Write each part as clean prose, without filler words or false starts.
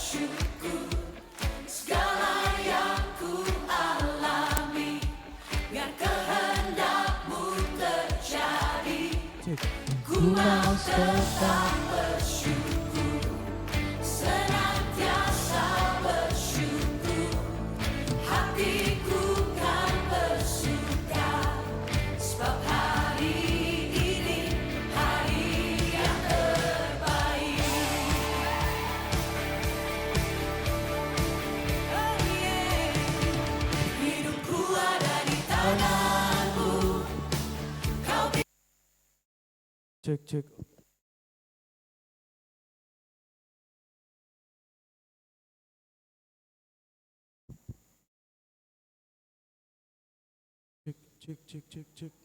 bersyukur segala yang ku alami, biar kehendakmu terjadi. Ku mau tetap bersyukur, senantiasa bersyukur. Hatiku kan bersuka, sebab hari ini hari yang terbaik. Oh yeah. Hidupku ada di tanganmu. Kau Cek cek. Cek cek cek cek.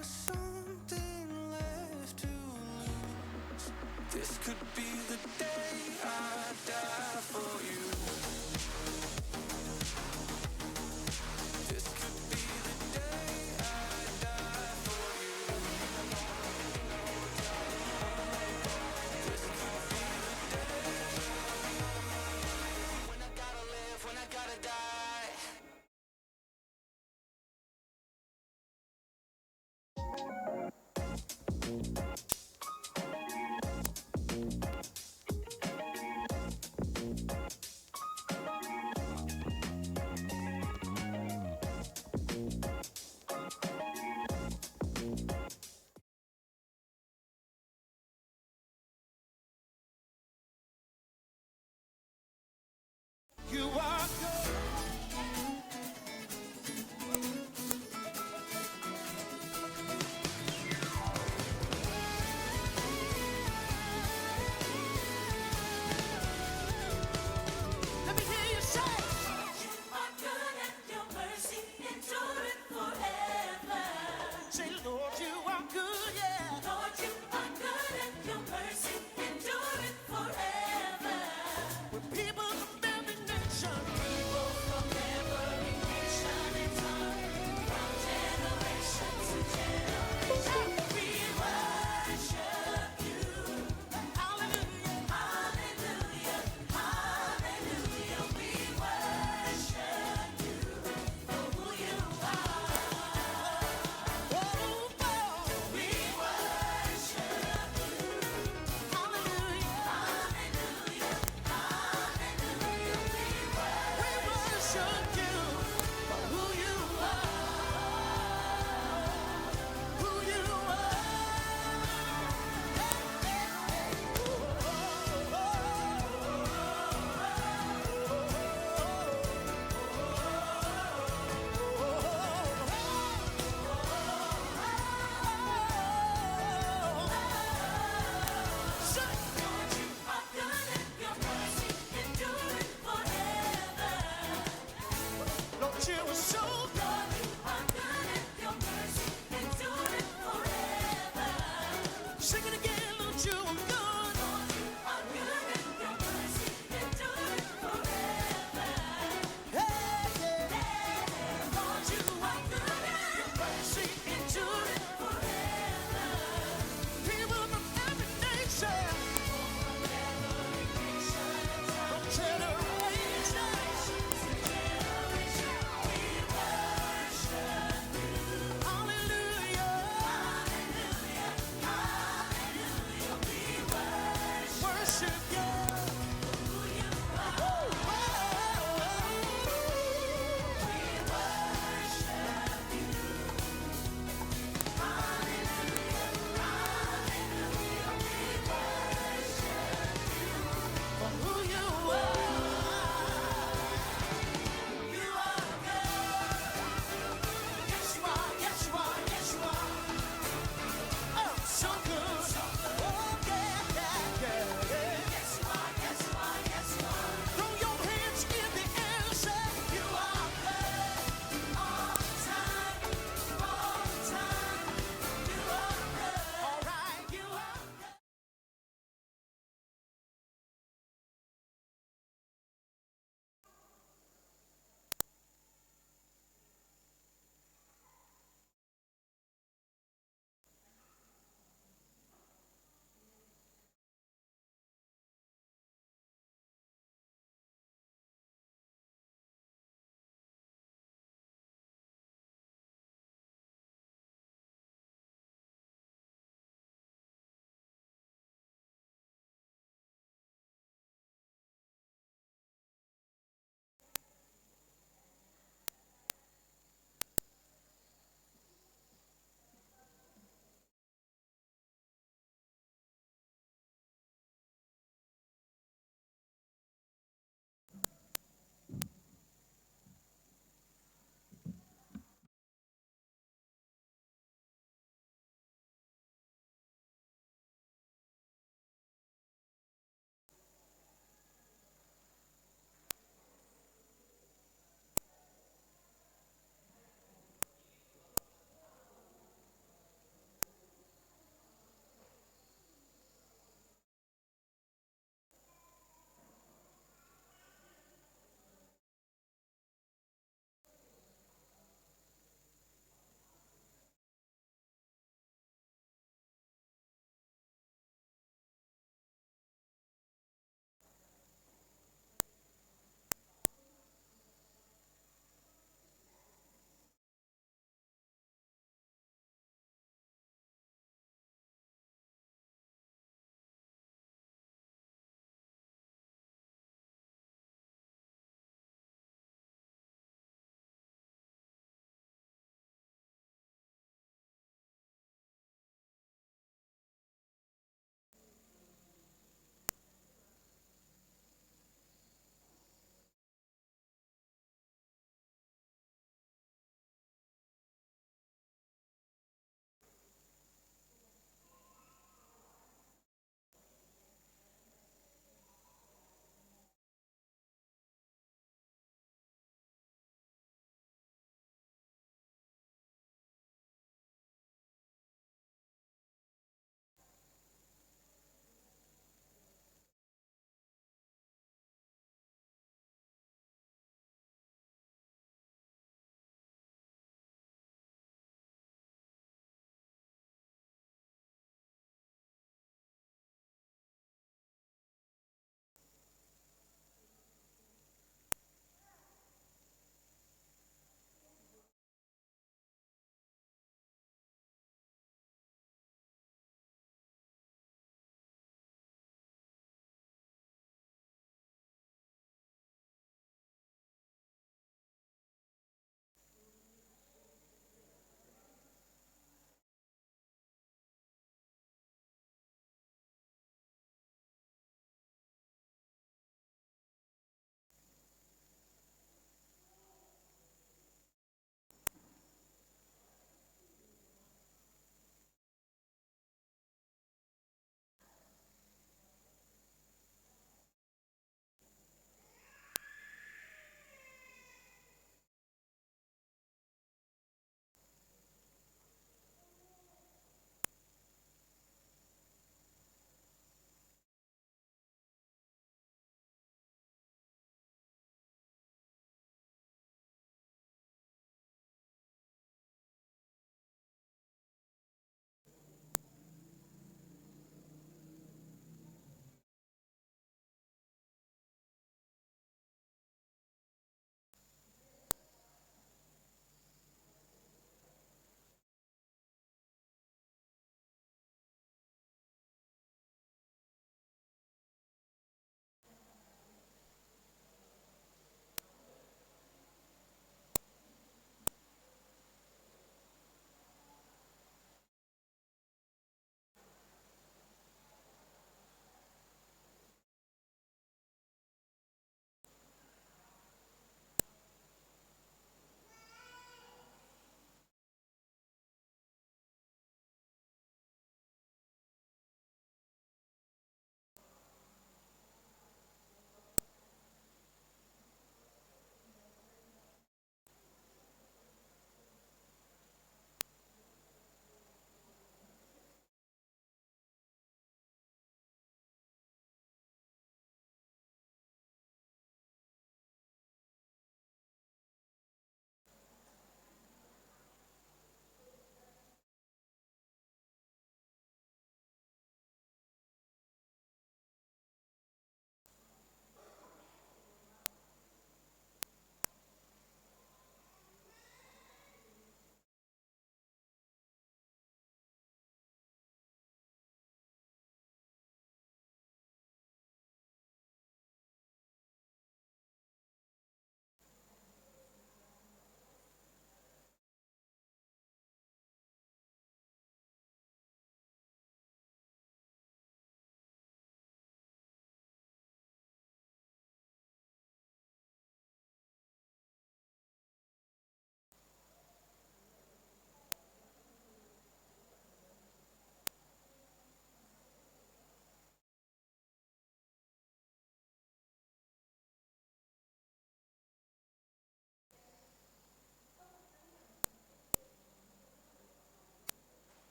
was something left to lose, this could be the day I die for you. This could be the day I die for you. This could be the day when I gotta live, when I gotta die.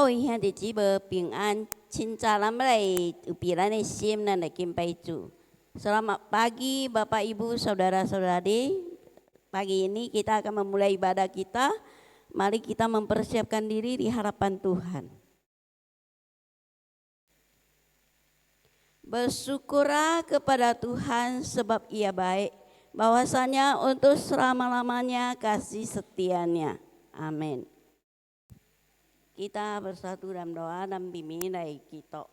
位兄弟姊妹平安，亲早咱们来有比咱的心，咱来敬拜主。Selamat pagi Bapak Ibu Saudara-saudari. Pagi ini kita akan memulai ibadah kita. Mari kita mempersiapkan diri di hadapan Tuhan. Bersyukurlah kepada Tuhan sebab Ia baik, bahwasanya untuk selama-lamanya kasih setianya. Amin. Kita bersatu dalam doa dan bimbingan dari kita.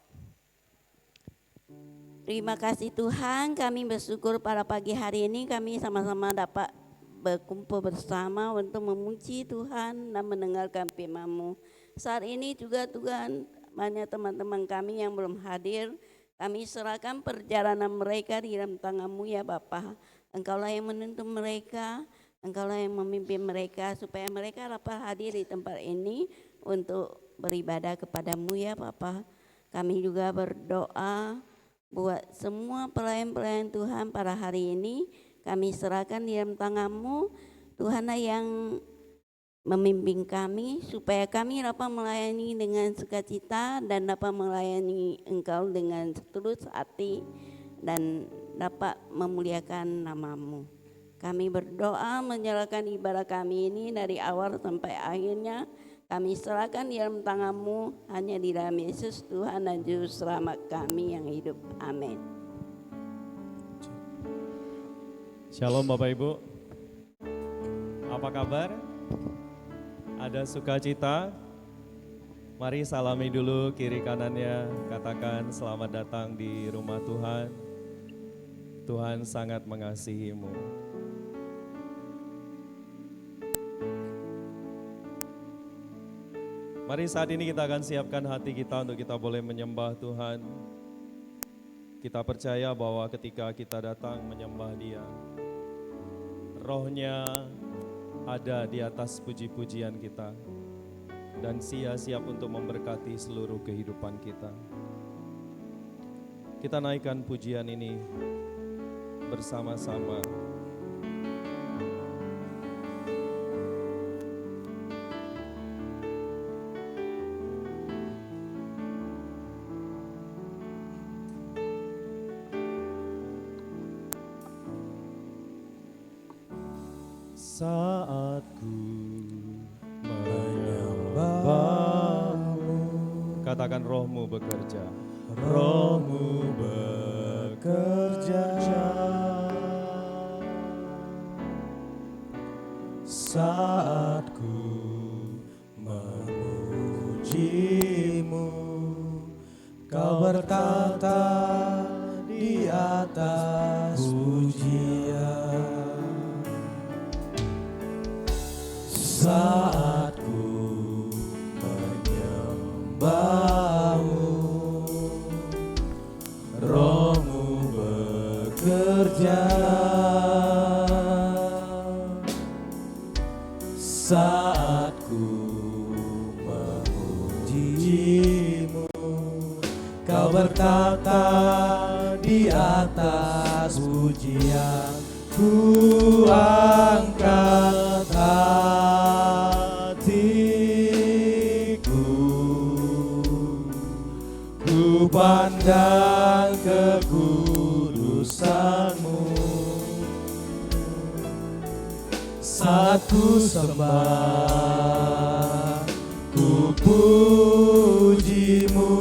Terima kasih Tuhan, kami bersyukur pada pagi hari ini kami sama-sama dapat berkumpul bersama untuk memuji Tuhan dan mendengarkan firman-Mu. Saat ini juga Tuhan, banyak teman-teman kami yang belum hadir, kami serahkan perjalanan mereka di dalam tangan-Mu ya Bapa. Engkaulah yang menuntun mereka, Engkaulah yang memimpin mereka supaya mereka dapat hadir di tempat ini untuk beribadah kepadamu ya Bapa. Kami juga berdoa buat semua pelayan-pelayan Tuhan pada hari ini. Kami serahkan di dalam tangan-Mu. Tuhanlah yang memimpin kami supaya kami dapat melayani dengan sukacita dan dapat melayani Engkau dengan setulus hati dan dapat memuliakan nama-Mu. Kami berdoa menyerahkan ibadah kami ini dari awal sampai akhirnya. Kami serahkan di dalam tangan-Mu, hanya di dalam Yesus Tuhan dan Juru Selamat kami yang hidup. Amin. Shalom Bapak Ibu. Apa kabar? Ada sukacita? Mari salami dulu kiri kanannya, katakan selamat datang di rumah Tuhan. Tuhan sangat mengasihimu. Mari saat ini kita akan siapkan hati kita untuk kita boleh menyembah Tuhan. Kita percaya bahwa ketika kita datang menyembah Dia, Roh-Nya ada di atas puji-pujian kita dan Dia siap untuk memberkati seluruh kehidupan kita. Kita naikkan pujian ini bersama-sama. Saat ku menyembah-Mu, katakan Roh-Mu bekerja. Roh-Mu bekerja. Saat ku memuji-Mu, Kau bertata di atas pujian. Saat ku menyembah-Mu, Roh-Mu bekerja. Saat ku memuji-Mu, Kau bertata di atas pujian. Ku angkat hatiku, ku pandang kekudusan-Mu. Saat ku sembah, ku puji-Mu,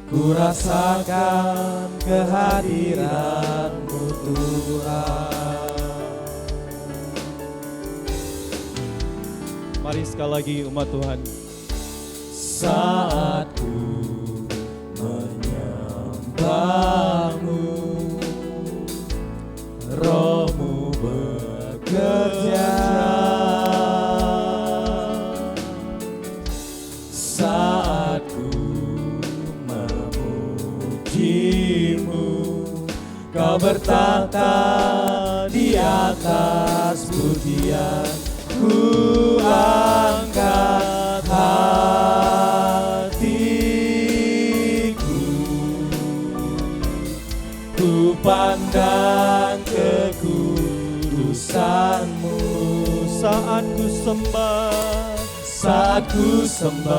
ku rasakan kehadiran-Mu Tuhan. Mari sekali lagi umat Tuhan. Saat ku menyembah-Mu, Roh-Mu bekerja. Saat ku memuji-Mu, Kau bertata di atas pujian. Ku angkat hatiku, ku pandang kekudusan-Mu. Saat ku sembah, saat ku sembah,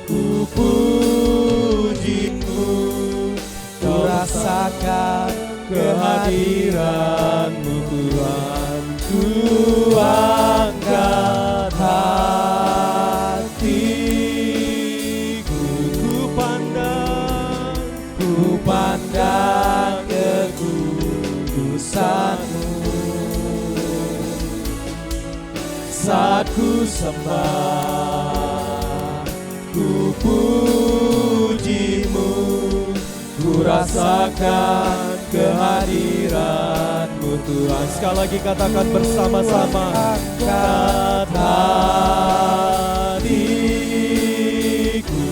ku puji-Mu, ku rasakan kehadiran-Mu Tuhan. Ku angkat hatiku, ku pandang kekudusan-Mu. Saat ku sembah, ku puji-Mu, ku rasakan kehadiran-Mu Tuhan. Sekali lagi katakan bersama-sama. Angkat hatiku,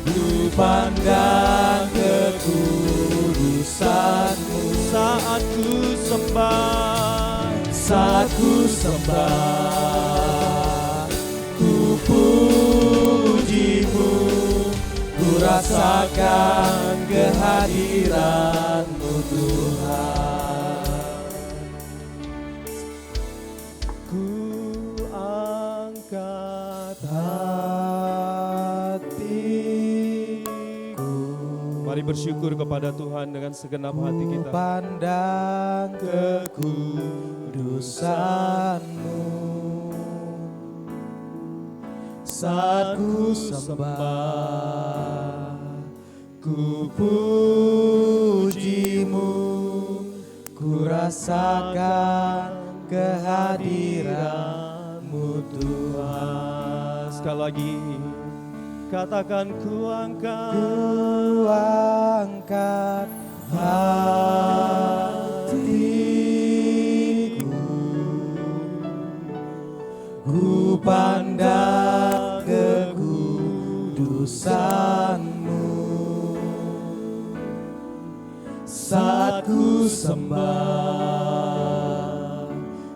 ku pandang kekudusan-Mu. Saat ku sembah, saat ku sembah, ku puji-Mu, ku rasakan kehadiran-Mu Tuhan. Ku angkat hatiku, mari bersyukur kepada Tuhan dengan segenap hati kita. pandang kekudusan-Mu. Saat ku sembah, ku puji-Mu, ku rasakan kehadiran-Mu Tuhan. Sekali lagi katakan ku angkat hatiku, ku pandang kekudusan-Mu. Saat ku sembah,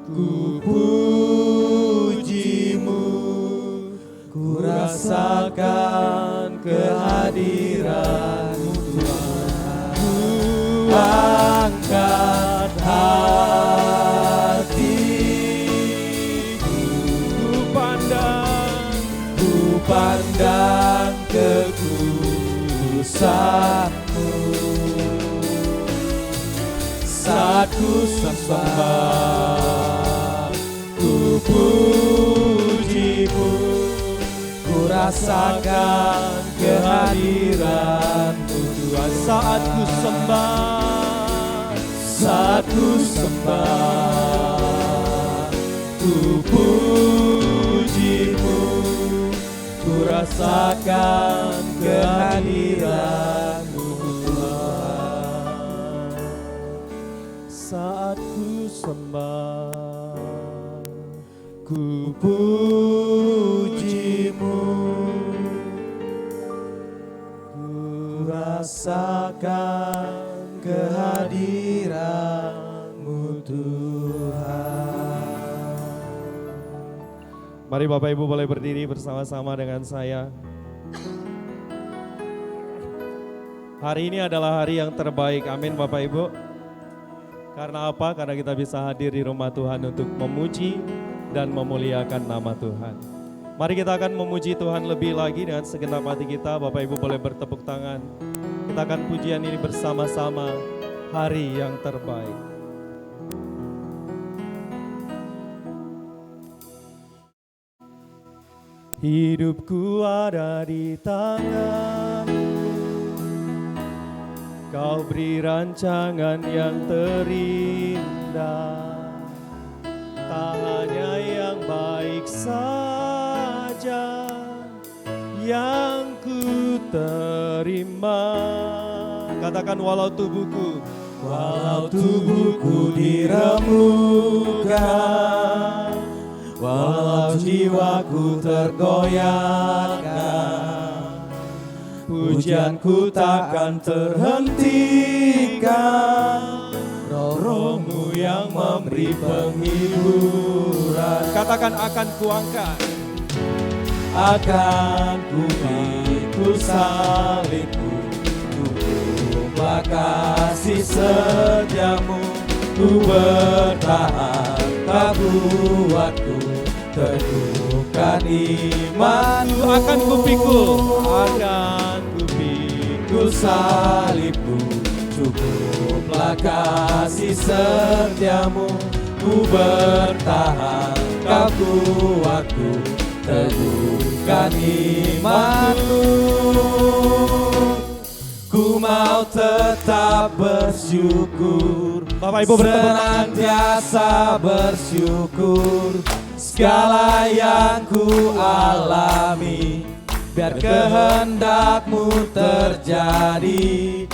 ku puji-Mu, ku rasakan kehadiran-Mu Tuhan. Ku angkat hatiku, ku pandang kekudusan-Mu. Saat ku sembah, ku puji-Mu, ku rasakan kehadiran-Mu Tuhan. saat ku sembah, saat ku sembah, ku puji-Mu, ku rasakan kehadiran-Mu Tuhan. saat ku sembah, Ku puji-Mu, ku rasakan kehadiran-Mu Tuhan. mari Bapak Ibu boleh berdiri bersama-sama dengan saya. Hari ini adalah hari yang terbaik, amin Bapak Ibu. Karena apa? Karena kita bisa hadir di rumah Tuhan untuk memuji dan memuliakan nama Tuhan. Mari kita akan memuji Tuhan lebih lagi dengan segenap hati kita. Bapak Ibu boleh bertepuk tangan. Kita akan pujian ini bersama-sama, hari yang terbaik. Hidupku ada di tangan, Kau beri rancangan yang terindah. Tak hanya yang baik saja yang ku terima. Katakan walau tubuhku diremukkan, walau jiwaku tergoyahkan, pujianku takkan terhentikan. Roh-Mu yang memberi penghiburan. katakan akan kuangkat, akan ku pikul salibmu, tumpah kasih setiamu, ku bertahan Kau buatku teguhkan imanku. Akan kupikul, akan kupikul Salibku, cukuplah kasih setiamu. Ku bertahan, kau kuatku, teguhkan imanku. Ku mau tetap bersyukur, Bapak Ibu bertepuk tangan. senantiasa bersyukur. Segala yang ku alami, biar kehendakmu terjadi.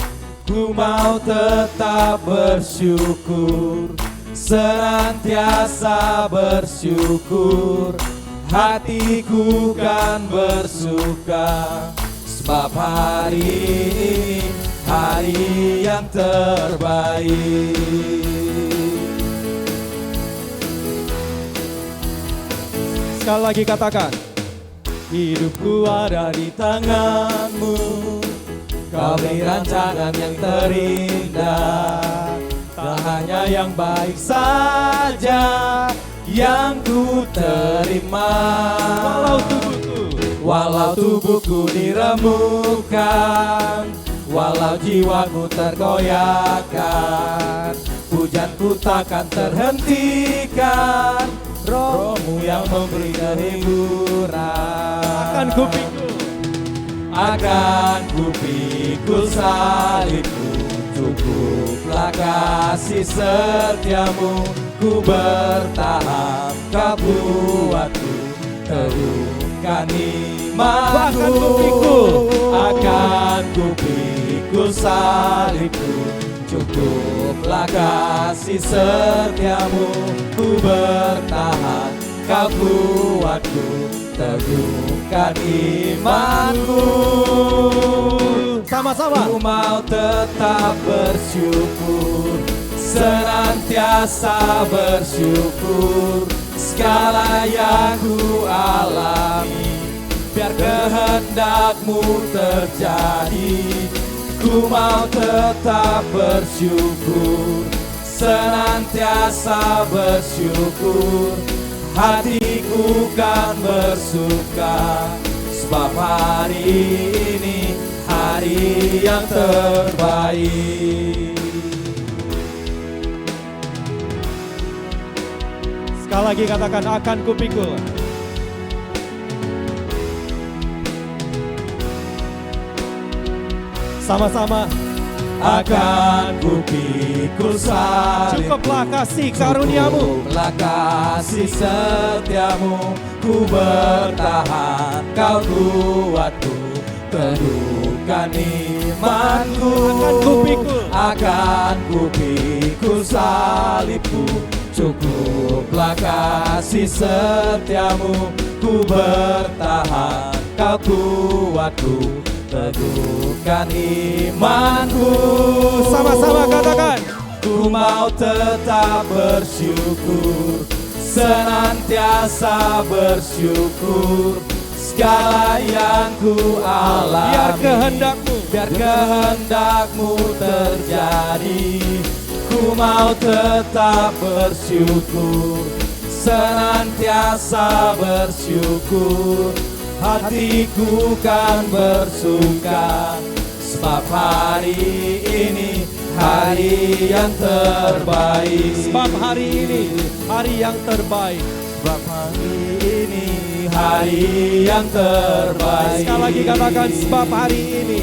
Ku mau tetap bersyukur, senantiasa bersyukur. Hatiku kan bersuka, sebab hari ini hari yang terbaik. Sekali lagi katakan, Hidupku ada di tanganmu, kau beri rancangan yang terindah. Tak hanya yang baik saja yang ku terima. Walau tubuhku diremukkan, walau jiwaku tergoyahkan, pujanku takkan terhentikan. Rohmu yang memberi kehiburan. akan kupikul, Akan kupikul salibku, cukuplah kasih setiamu. Ku bertahan, kau buatku teguhkan imanku. Akan kupikul salibku, cukuplah kasih setiamu. Ku bertahan, kau kuatku, teguhkan imanku. sama-sama. Ku mau tetap bersyukur, senantiasa bersyukur. Segala yang ku alami, biar kehendakmu terjadi. Ku mau tetap bersyukur, senantiasa bersyukur. Hatiku kan bersuka, sebab hari ini hari yang terbaik. Sekali lagi katakan, akan kupikul. Sama-sama. Akan kupikul salibmu, Cukuplah kasih karuniamu. cukuplah kasih setiamu. Ku bertahan, kau kuatku, teguhkan imanku. Akan kupikul. Akan kupikul salibku, cukuplah kasih setiamu. Ku bertahan, kau kuatku, teguhkan imanku. Sama-sama katakan. Ku mau tetap bersyukur, senantiasa bersyukur. Segala yang ku alami, Biar kehendakmu, biar kehendakmu terjadi. Ku mau tetap bersyukur, senantiasa bersyukur. Hatiku kan bersuka, sebab hari ini hari yang terbaik. sebab hari ini hari yang terbaik. Sebab hari ini hari yang terbaik. Sekali lagi katakan, sebab hari ini.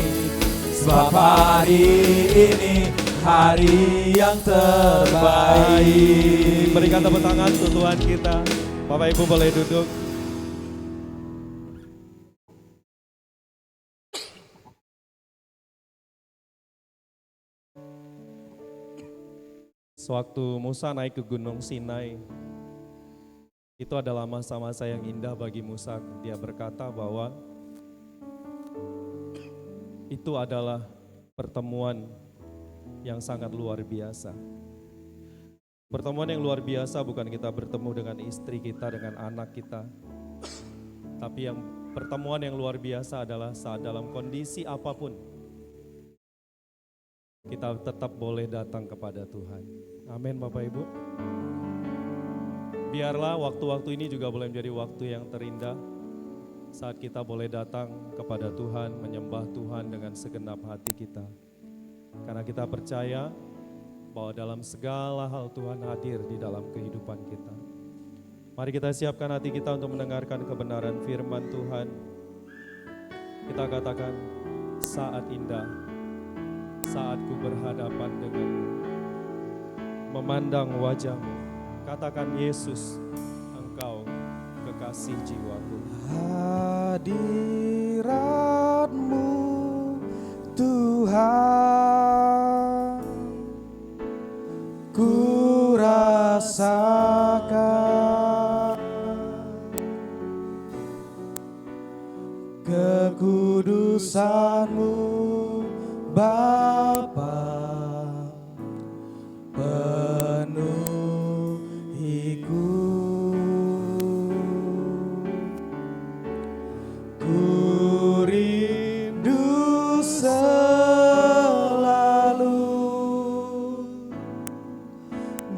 Sebab hari ini hari yang terbaik. Berikan tepuk tangan untuk Tuhan kita. Bapak Ibu boleh duduk. Sewaktu Musa naik ke Gunung Sinai, itu adalah masa-masa yang indah bagi Musa. Dia berkata bahwa itu adalah pertemuan yang sangat luar biasa. Pertemuan yang luar biasa bukan kita bertemu dengan istri kita, dengan anak kita. Tapi yang pertemuan yang luar biasa adalah saat dalam kondisi apapun, kita tetap boleh datang kepada Tuhan. Amin Bapak Ibu. Biarlah waktu-waktu ini juga boleh menjadi waktu yang terindah saat kita boleh datang kepada Tuhan, menyembah Tuhan dengan segenap hati kita. Karena kita percaya bahwa dalam segala hal Tuhan hadir di dalam kehidupan kita. Mari kita siapkan hati kita untuk mendengarkan kebenaran firman Tuhan. Kita katakan, saat indah, saat ku berhadapan denganmu, memandang wajahmu. Katakan, Yesus, Engkau kekasih jiwaku. Hadirat-Mu Tuhan, ku rasakan kekudusan-Mu Bapa, penuhiku. Ku rindu selalu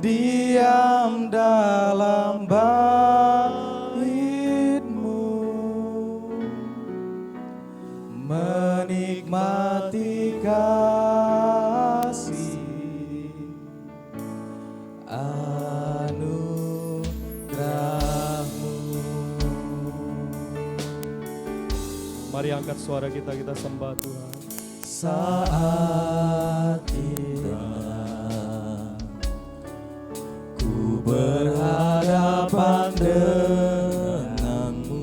diam dalam bait-Mu, menikmati kasih anugerah-Mu. Mari angkat suara kita sembah Tuhan. Saat ini ku berhadapan denganmu,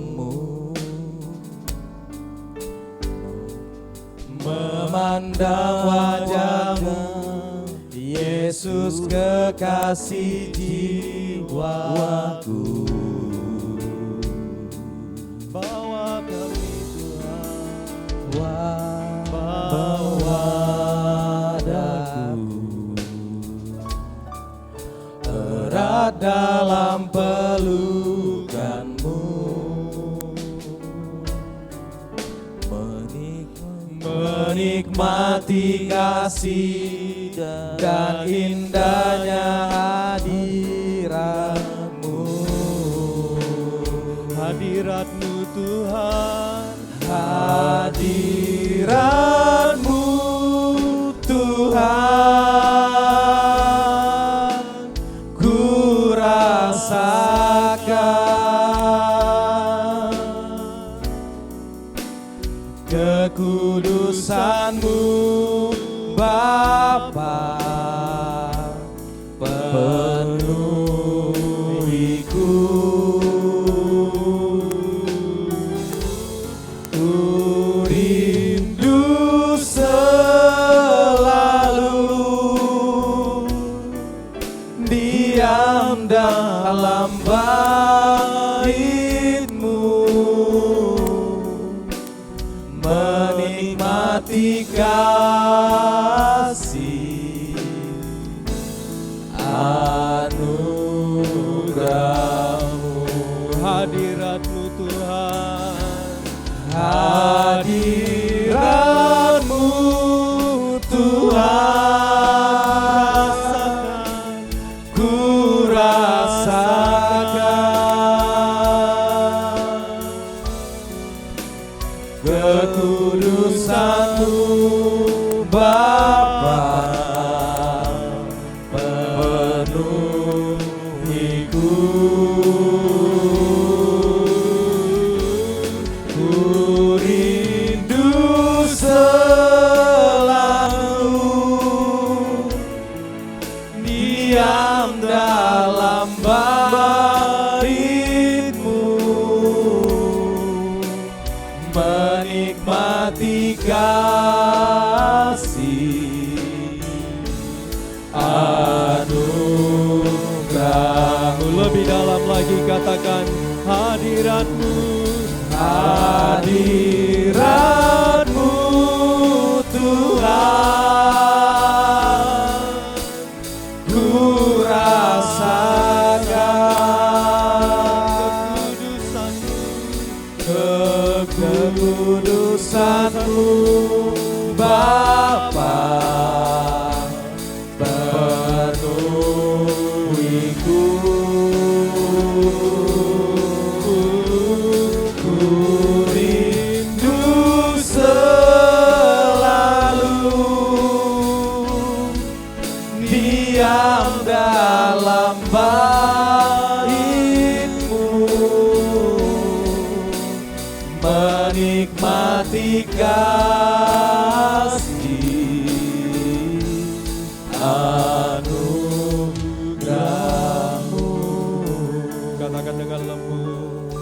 memandang wajah-Mu, Yesus kekasih jiwaku. Bawa kami Tuhan, bawa daku erat dalam pelukan-Mu, menikmati kasih dan indahnya hadirat-Mu. Hadirat-Mu Tuhan, hadirat-Mu Tuhan, ku rasakan kekudusan-Mu Bapa, penuhiku. Ku rindu selalu diam dalam bait-Mu, menikmati kasih anugerah-Mu. hadirat-Mu Tuhan, hadirat-Mu Tuhan, ku rasakan kekudusan-Mu Bapa, penuhiku. Ku rindu selalu diam dalam bait-Mu, menikmati kasih anugerah-Mu. lebih dalam lagi katakan, hadirat-Mu, hadirat-Mu Tuhan, ku rasakan kekudusan-Mu Bapa, penuhiku. menikmati kasih anugerah-Mu. Katakan dengan lembut.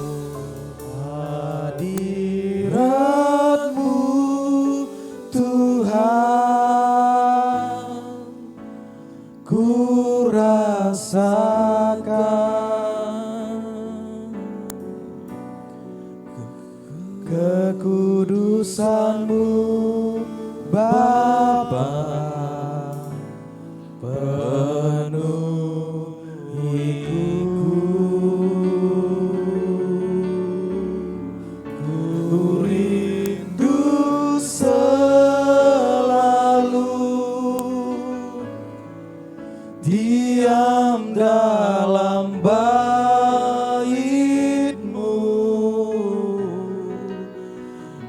Hadirat-Mu Tuhan, ku rasakan kekudusan-Mu Bapa, penuhiku. Ku rindu selalu diam dalam bait-Mu,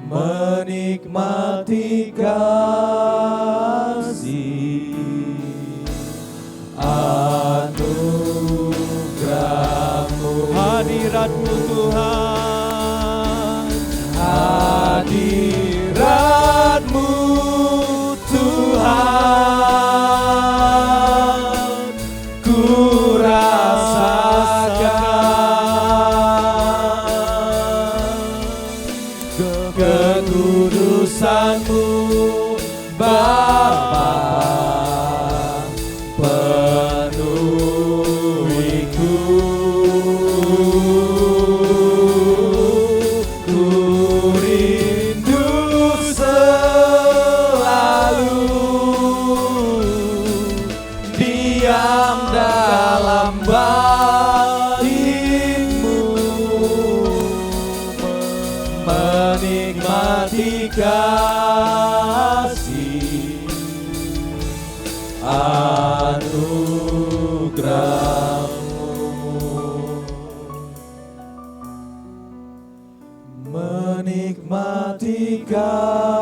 menikmati kasih anugerah-Mu. Hadirat-Mu Tuhan, Hadirat-Mu Tuhan, ku rasakan kekudusan-Mu Bapa, penuhiku. Ku rindu selalu diam dalam bait-Mu, menikmati kasih anugerah-Mu, menikmati kasih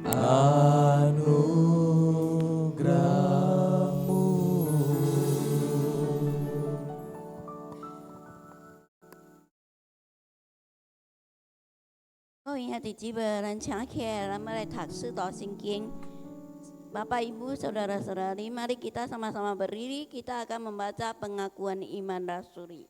anugerah-Mu. Oh ingat di berencana mulai taksi atau singking. Bapak Ibu Saudara-saudari, mari kita sama-sama berdiri, kita akan membaca pengakuan iman rasuli.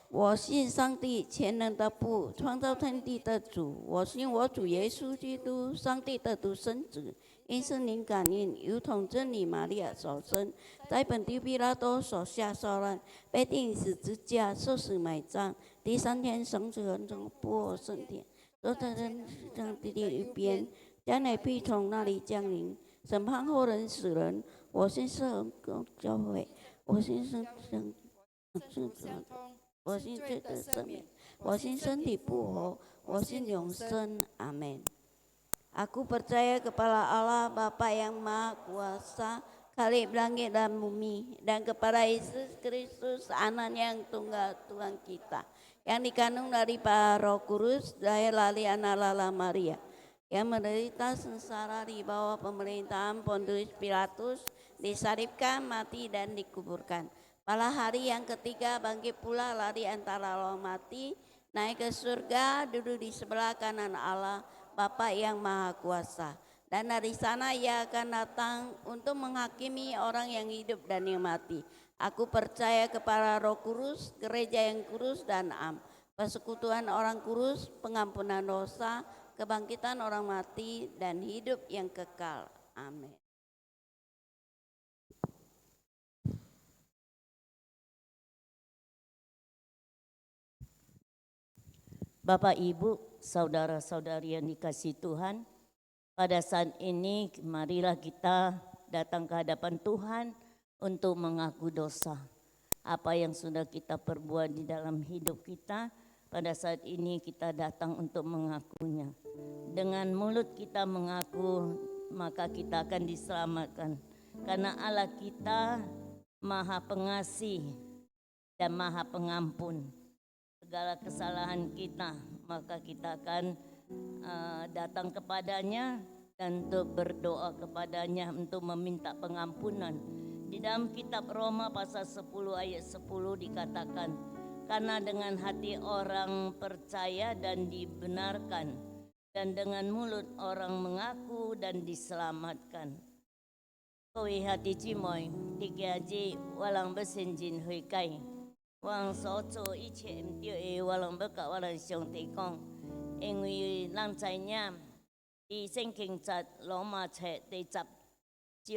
我信上帝全能的父，创造天地的主。我信我主耶稣基督，上帝的独生子，因圣灵感应，如同真理玛利亚所生，在本地比拉多手下受难，被钉十字架，受死埋葬，第三天升至人中，复活升天，坐在人上帝的一边，将来必从那里降临，审判后人死人。我信圣教会，我信圣。我信罪的赦免，我信身体复活，我信永生。Amin. Aku percaya kepada Allah Bapa yang Maha Kuasa, Khalik langit dan bumi, dan kepada Yesus Kristus, Anaknya yang tunggal Tuhan kita, yang dikandung dari Roh Kudus, lahir dari anak Lala Maria, yang menderita sengsara di bawah pemerintahan Pontius Pilatus, disalibkan, mati dan dikuburkan. Pada hari yang ketiga bangkit pula dari antara roh mati, naik ke surga, duduk di sebelah kanan Allah, Bapa yang Maha Kuasa. Dan dari sana Ia akan datang untuk menghakimi orang yang hidup dan yang mati. Aku percaya kepada Roh Kudus, gereja yang kudus dan am, persekutuan orang kudus, pengampunan dosa, kebangkitan orang mati, dan hidup yang kekal. Amin. Bapak, Ibu, saudara-saudari yang dikasihi Tuhan, pada saat ini marilah kita datang ke hadapan Tuhan untuk mengaku dosa. Apa yang sudah kita perbuat di dalam hidup kita, pada saat ini kita datang untuk mengakunya. Dengan mulut kita mengaku, maka kita akan diselamatkan. Karena Allah kita Maha Pengasih dan Maha Pengampun segala kesalahan kita, maka kita akan datang kepadanya dan untuk berdoa kepadanya untuk meminta pengampunan Di dalam kitab Roma pasal 10 ayat 10 dikatakan, karena dengan hati orang percaya dan dibenarkan, dan dengan mulut orang mengaku dan diselamatkan. 各位兄弟姊妹，你今日我人要先认悔改，我人所做一切唔对的，我人要甲我人上帝讲，因为咱知影，伫圣经节罗马册第10节，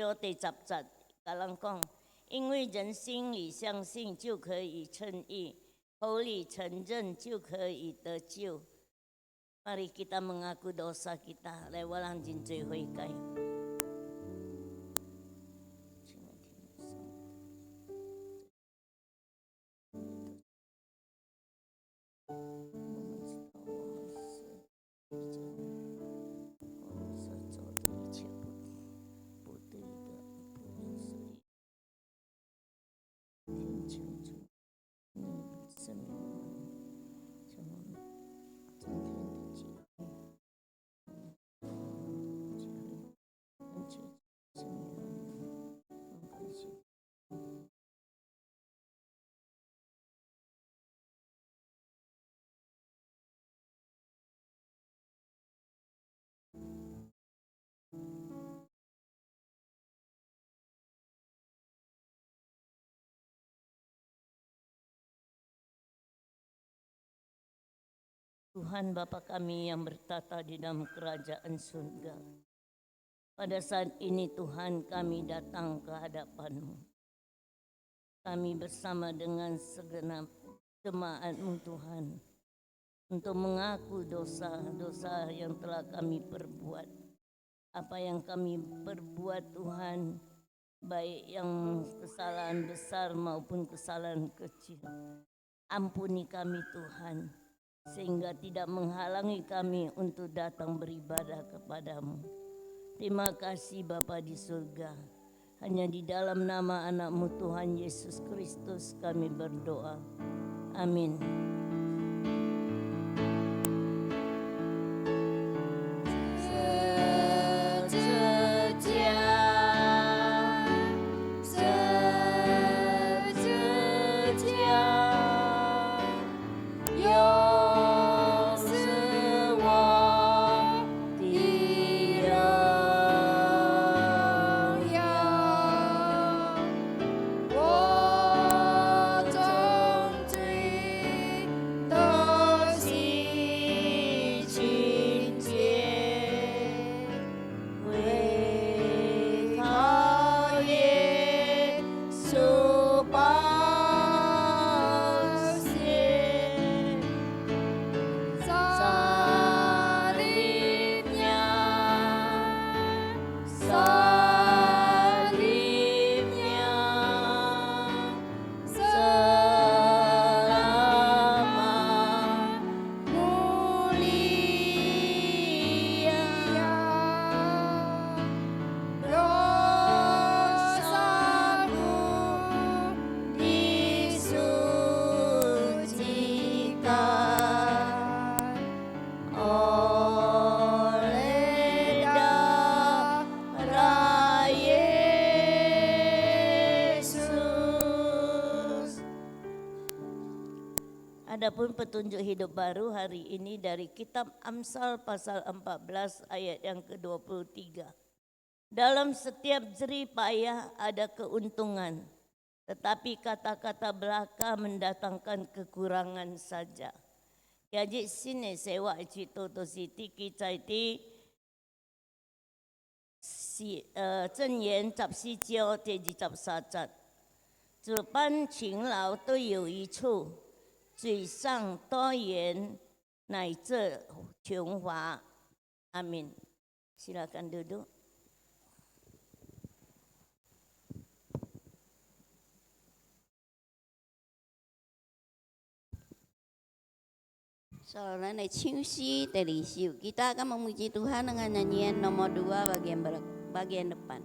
甲人讲，因为人心里相信就可以称义，口里承认就可以得救。Mari kita mengaku dosa kita, lewat jinjai huikai. Tuhan Bapa kami yang bertata di dalam kerajaan surga. Pada saat ini Tuhan kami datang ke hadapan-Mu. Kami bersama dengan segenap jemaat-Mu Tuhan. Untuk mengaku dosa-dosa yang telah kami perbuat. Apa yang kami perbuat Tuhan, baik yang kesalahan besar maupun kesalahan kecil. Ampuni kami Tuhan, sehingga tidak menghalangi kami untuk datang beribadah kepadamu. Terima kasih Bapa di surga. Hanya di dalam nama anak-Mu Tuhan Yesus Kristus kami berdoa. Amin. Adapun petunjuk hidup baru hari ini dari kitab Amsal pasal 14 ayat yang ke-23. Dalam setiap jerih payah ada keuntungan, tetapi kata-kata belaka mendatangkan kekurangan saja. Jadi sini sewa cito to siti kicai ti正言十四教第23节，主办勤劳都有一处。嘴上多言乃至穷乏。Amin. Silakan duduk. Saudara naik Ciusi dari Siu. Kita akan memuji Tuhan dengan nyanyian nomor 2 bagian depan.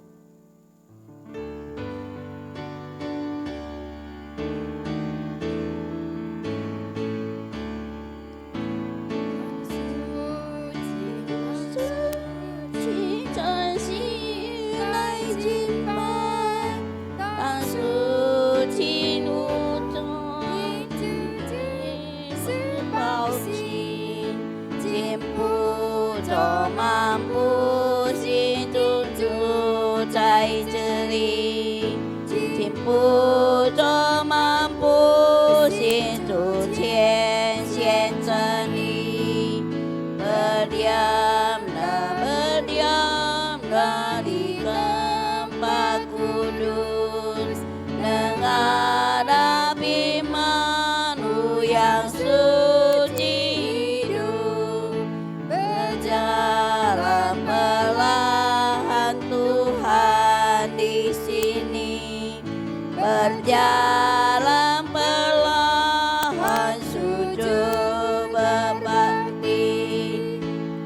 berjalan perlahan sujud berbakti.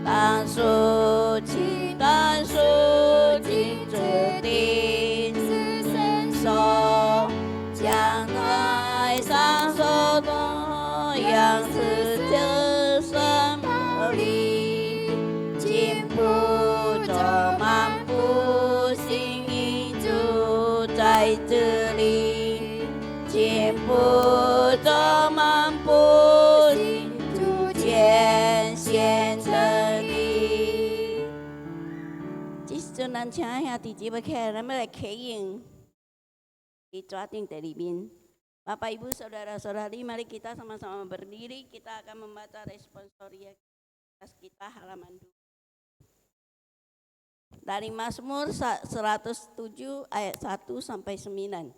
Tan suci setin sensor jangan sang soto yang sejak sembeli cimpu cho mampu sing itu cai celi cimpu cho mampu sing itu xian xian celi 即是咱请下弟姊妹起来，咱们来起应，di clothing dari bin. Bapak Ibu saudara-saudari, mari kita sama-sama berdiri. Kita akan membaca responsoria kita halaman 2. Dari Mazmur 107 ayat 1 sampai 9.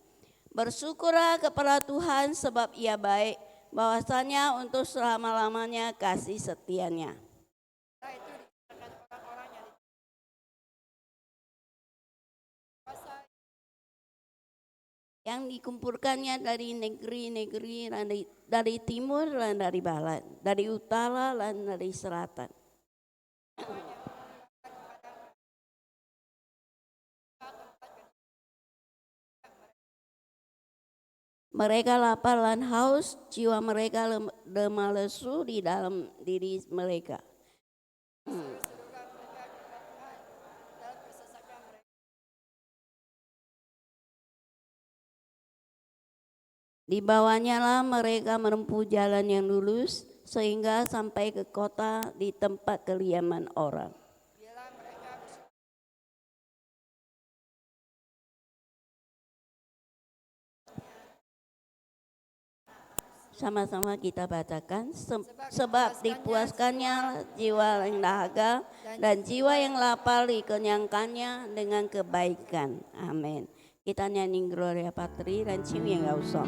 Bersyukurlah kepada Tuhan sebab Ia baik, bahwasanya untuk selama-lamanya kasih setianya. Yang dikumpulkannya dari negeri-negeri dari timur dan dari barat, dari utara dan dari selatan. Mereka lapar dan haus, jiwa mereka lemah lesu di dalam diri mereka. Di bawahnya lah mereka menempuh jalan yang lurus sehingga sampai ke kota di tempat kediaman orang. Sama-sama kita bacakan. Sebab dipuaskannya jiwa yang dahaga dan jiwa yang lapar dikenyangkannya dengan kebaikan. Amin. Kita nyanyi Gloria Patri dan Ciu yang gak usah.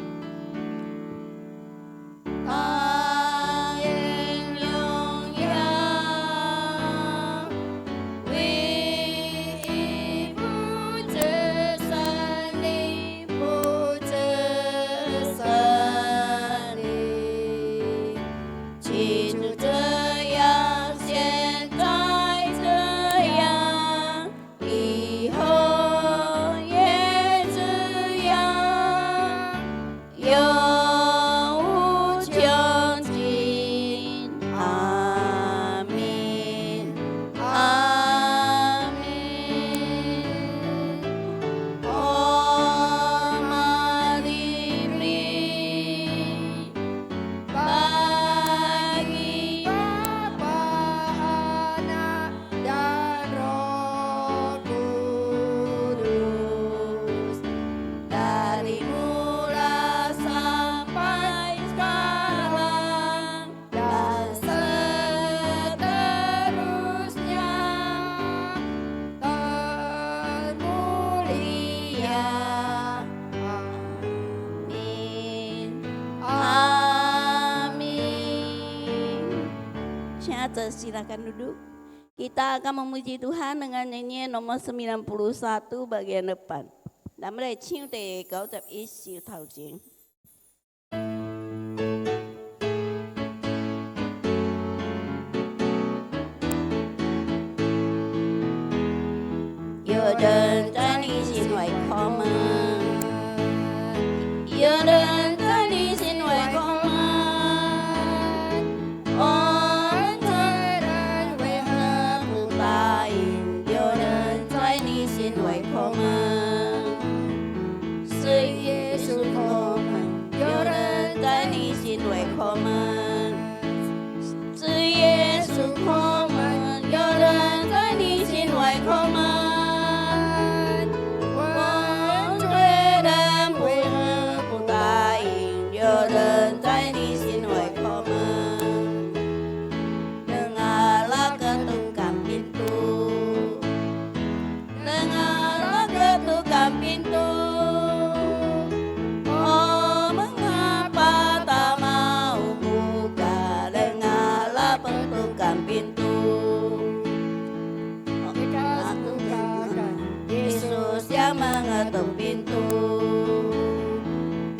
Silakan duduk. Kita akan memuji Tuhan dengan nyanyian nomor 91 bagian depan.咱们来唱第91首头前。有人在你心外叩门，有人在你心外叩门。为我们是耶稣叩门，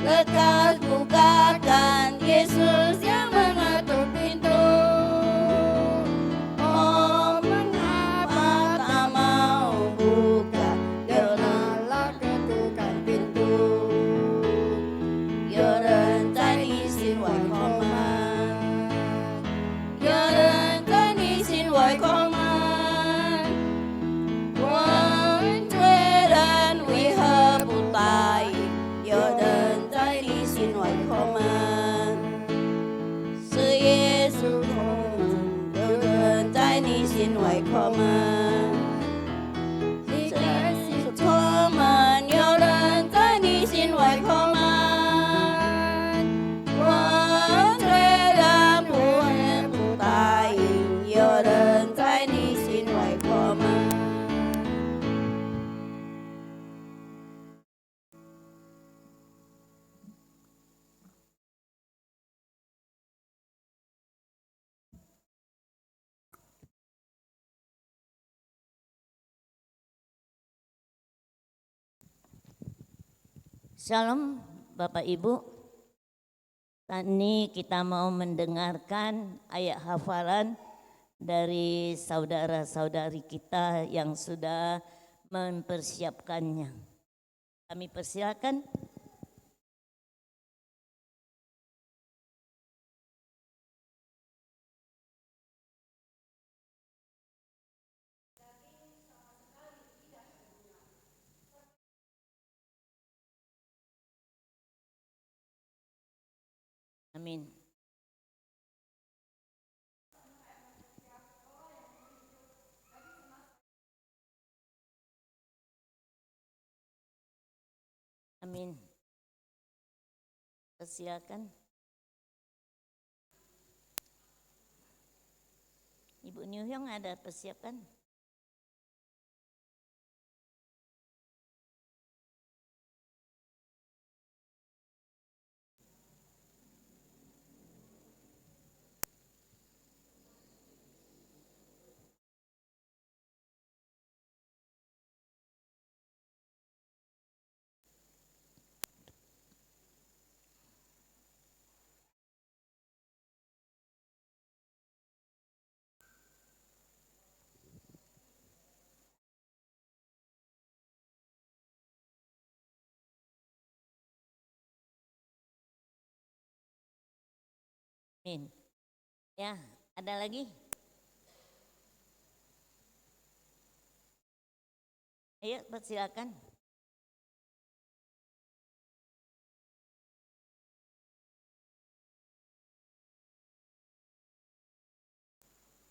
lekas bukakan, Yesus yang mengetuk pintu. Oh, mengapa tak mau buka, kenalah ketukan pintu. 有人在你心外叩门，有人在你心外叩门。我们罪人为何不答应？有人在你心外叩门，是耶稣叩门。有人在你心外叩门，是耶稣叩门。有人在你心外叩门。Shalom Bapak Ibu. Saat ini kita mau mendengarkan ayat hafalan dari saudara-saudari kita yang sudah mempersiapkannya. Kami persilakan. Amin. Amin. Persilakan. Ibu New Hyong ada persiapan? Amin. Ya, ada lagi? Ayo, persilakan.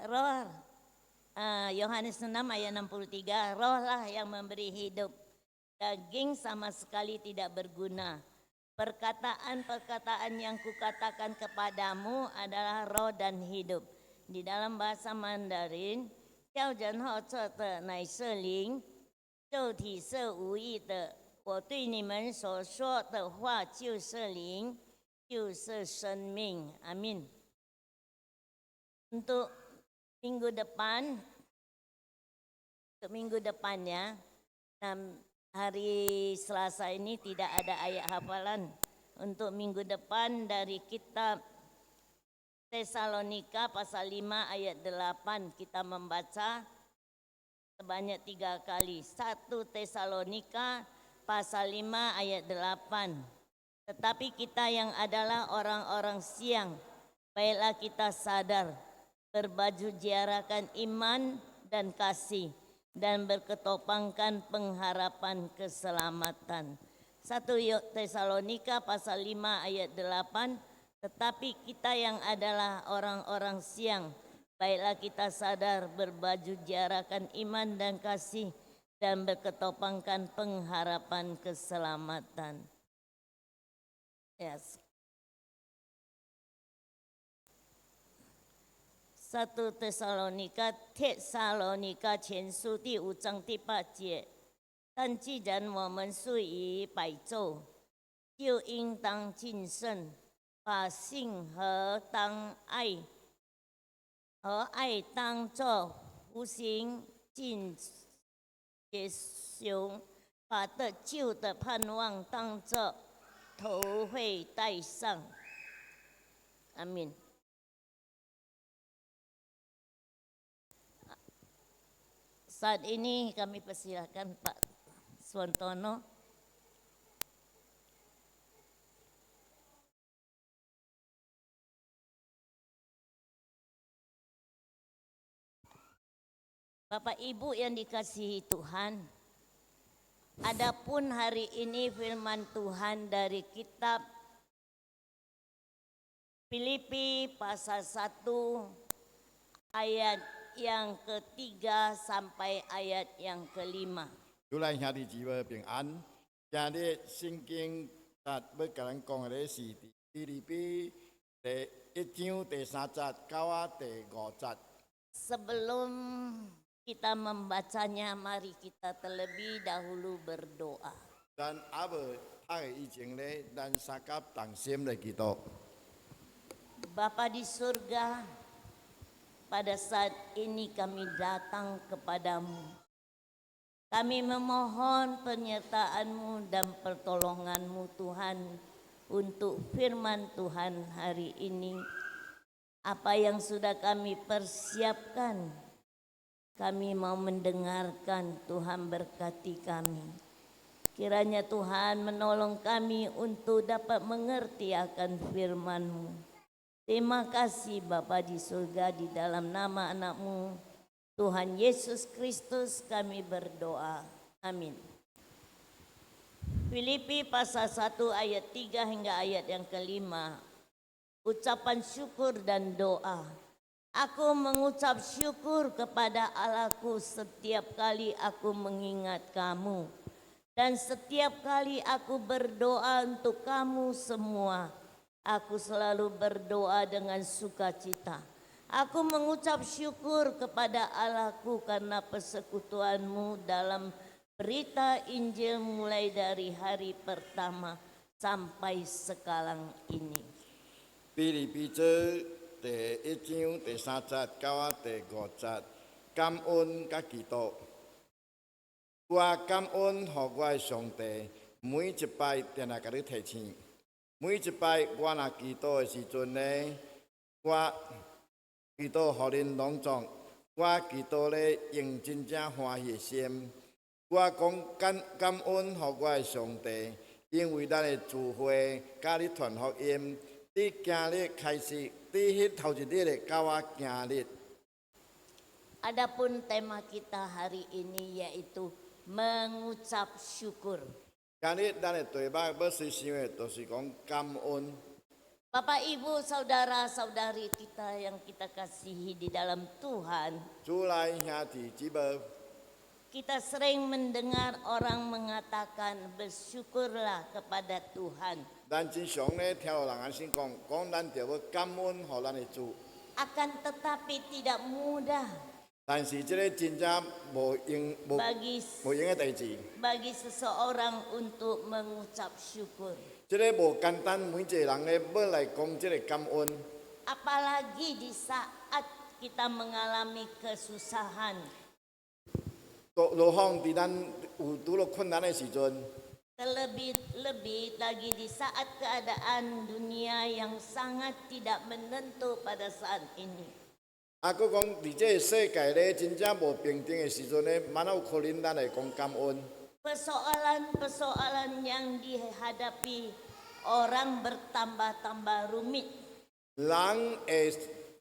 Roh, Yohanes 6 ayat 63, rohlah yang memberi hidup, daging sama sekali tidak berguna. Perkataan-perkataan yang kukatakan kepadamu adalah roh dan hidup. Di dalam bahasa Mandarin, 叫人后这的乃是灵，肉体是无益的。我对你们所说的话就是灵，就是生命。Amin. Untuk minggu depannya, hari Selasa ini tidak ada ayat hafalan. Untuk minggu depan dari kitab Tesalonika pasal 5 ayat 8 kita membaca sebanyak 3 kali. 1 Tesalonika pasal 5 ayat 8. Tetapi kita yang adalah orang-orang siang, baiklah kita sadar, berbaju jiarakan iman dan kasih, dan berketopangkan pengharapan keselamatan. 1 Tesalonika pasal 5 ayat 8, tetapi kita yang adalah orang-orang siang, baiklah kita sadar, berbaju jiarakan iman dan kasih, dan berketopangkan pengharapan keselamatan. Yes. 1 Tesalonika前书第5章第8节，但既然我们素以百昼，就应当谨慎，把性和爱当作无形尽结雄，把得救的盼望当作头会带上。Amin. Saat ini kami persilakan Pak Suwantono. Bapak Ibu yang dikasihi Tuhan, adapun hari ini firman Tuhan dari kitab Filipi pasal 1 ayat yang ketiga sampai ayat yang kelima. 主咱兄弟姊妹平安。今日圣经要甲咱讲的是腓立比第1章第3节到第5节。 Sebelum kita membacanya, mari kita terlebih dahulu berdoa. 咱阿无读的以前咧，咱三甲同心来祈祷。 Bapa di surga, pada saat ini kami datang kepadamu. Kami memohon penyertaan-Mu dan pertolongan-Mu Tuhan untuk firman Tuhan hari ini. Apa yang sudah kami persiapkan, kami mau mendengarkan. Tuhan berkati kami. Kiranya Tuhan menolong kami untuk dapat mengerti akan firman-Mu. Terima kasih Bapa di surga, di dalam nama anak-Mu Tuhan Yesus Kristus kami berdoa. Amin. Filipi pasal 1 ayat 3 hingga ayat yang kelima. Ucapan syukur dan doa. Aku mengucap syukur kepada Allahku setiap kali aku mengingat kamu. Dan setiap kali aku berdoa untuk kamu semua. Aku selalu berdoa dengan sukacita. Aku mengucap syukur kepada Allahku karena persekutuanmu dalam berita Injil mulai dari hari pertama sampai sekarang ini. 腓立比书第1章第3节到第5节，感恩甲祈祷。我感恩，互我的上帝，每一摆定来甲你提醒。 每一摆我若祈祷的时阵呢，我祈祷互恁隆重，我祈祷咧用真正欢喜的心。我讲感恩，互我的上帝，因为咱的聚会甲你传福音，伫今日开始，伫迄头一日的到我今日。 Adapun tema kita hari ini yaitu mengucap syukur. 今日咱的题目要思想的，就是讲感恩。 Bapak Ibu saudara-saudari kita yang kita kasihi di dalam Tuhan, 主内兄弟姊妹， kita sering mendengar orang mengatakan bersyukurlah kepada Tuhan. 咱真常咧听到人安先讲，咱着要感恩互咱的主。 Akan tetapi tidak mudah 但是这个真正无用的代志， bagi seseorang untuk mengucap syukur. 这个无简单，每一个人咧要来讲这个感恩。 Apalagi di saat kita mengalami kesusahan. 何况伫咱有拄到困难的时阵， Terlebih-lebih lagi di saat keadaan dunia yang sangat tidak menentu pada saat ini. 啊，佮讲伫这个世界咧真正无平静的时阵咧，蛮有可能咱会讲感恩。 Persoalan-persoalan yang dihadapi orang bertambah-tambah rumit. 人的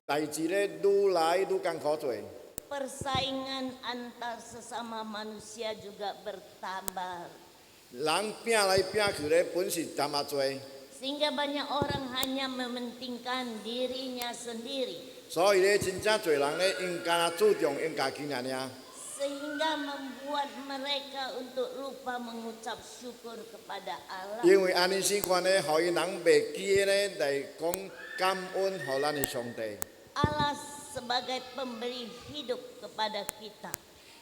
代志咧愈来愈艰苦做， Persaingan antar sesama manusia juga bertambah. 人拼来拼去咧，本是淡啊做， Sehingga banyak orang hanya mementingkan dirinya sendiri. 所以咧真正侪人咧应该注重因家己尔尔。 Sehingga membuat mereka untuk lupa mengucap syukur kepada Allah. 因为安尼生款咧，互伊人袂记咧来讲感恩互咱的上帝。 Allah sebagai pemberi hidup kepada kita.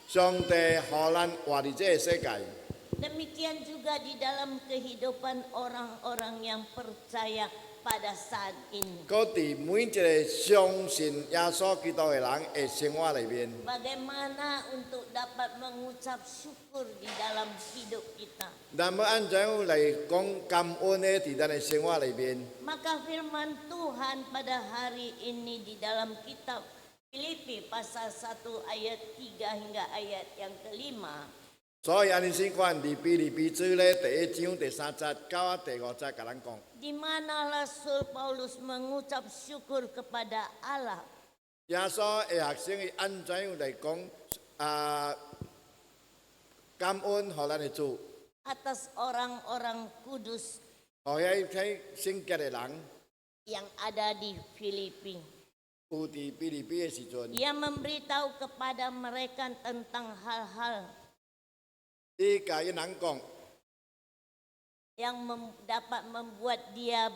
上帝互咱活伫这个世界， Demikian juga di dalam kehidupan orang-orang yang percaya pada saat ini. 搁伫每一个相信耶稣基督的人的生活里面， Bagaimana untuk dapat mengucap syukur di dalam hidup kita? 咱要按怎样来讲感恩的伫咱的生活里面？ Maka firman Tuhan pada hari ini di dalam kitab Filipi pasal 1 ayat 3 hingga ayat yang kelima. 所以安尼先看伫腓立比书咧第1章第3节到第5节，甲咱讲。 Di mana Rasul Paulus mengucap syukur kepada Allah 耶稣的学生伊按怎样来讲感恩互咱的主， atas orang-orang kudus 互迄圣洁的人， yang ada di Filipi. 有伫腓立比的时阵， Ia memberitahu kepada mereka tentang hal-hal 伊甲伊人讲， yang dapat membuat dia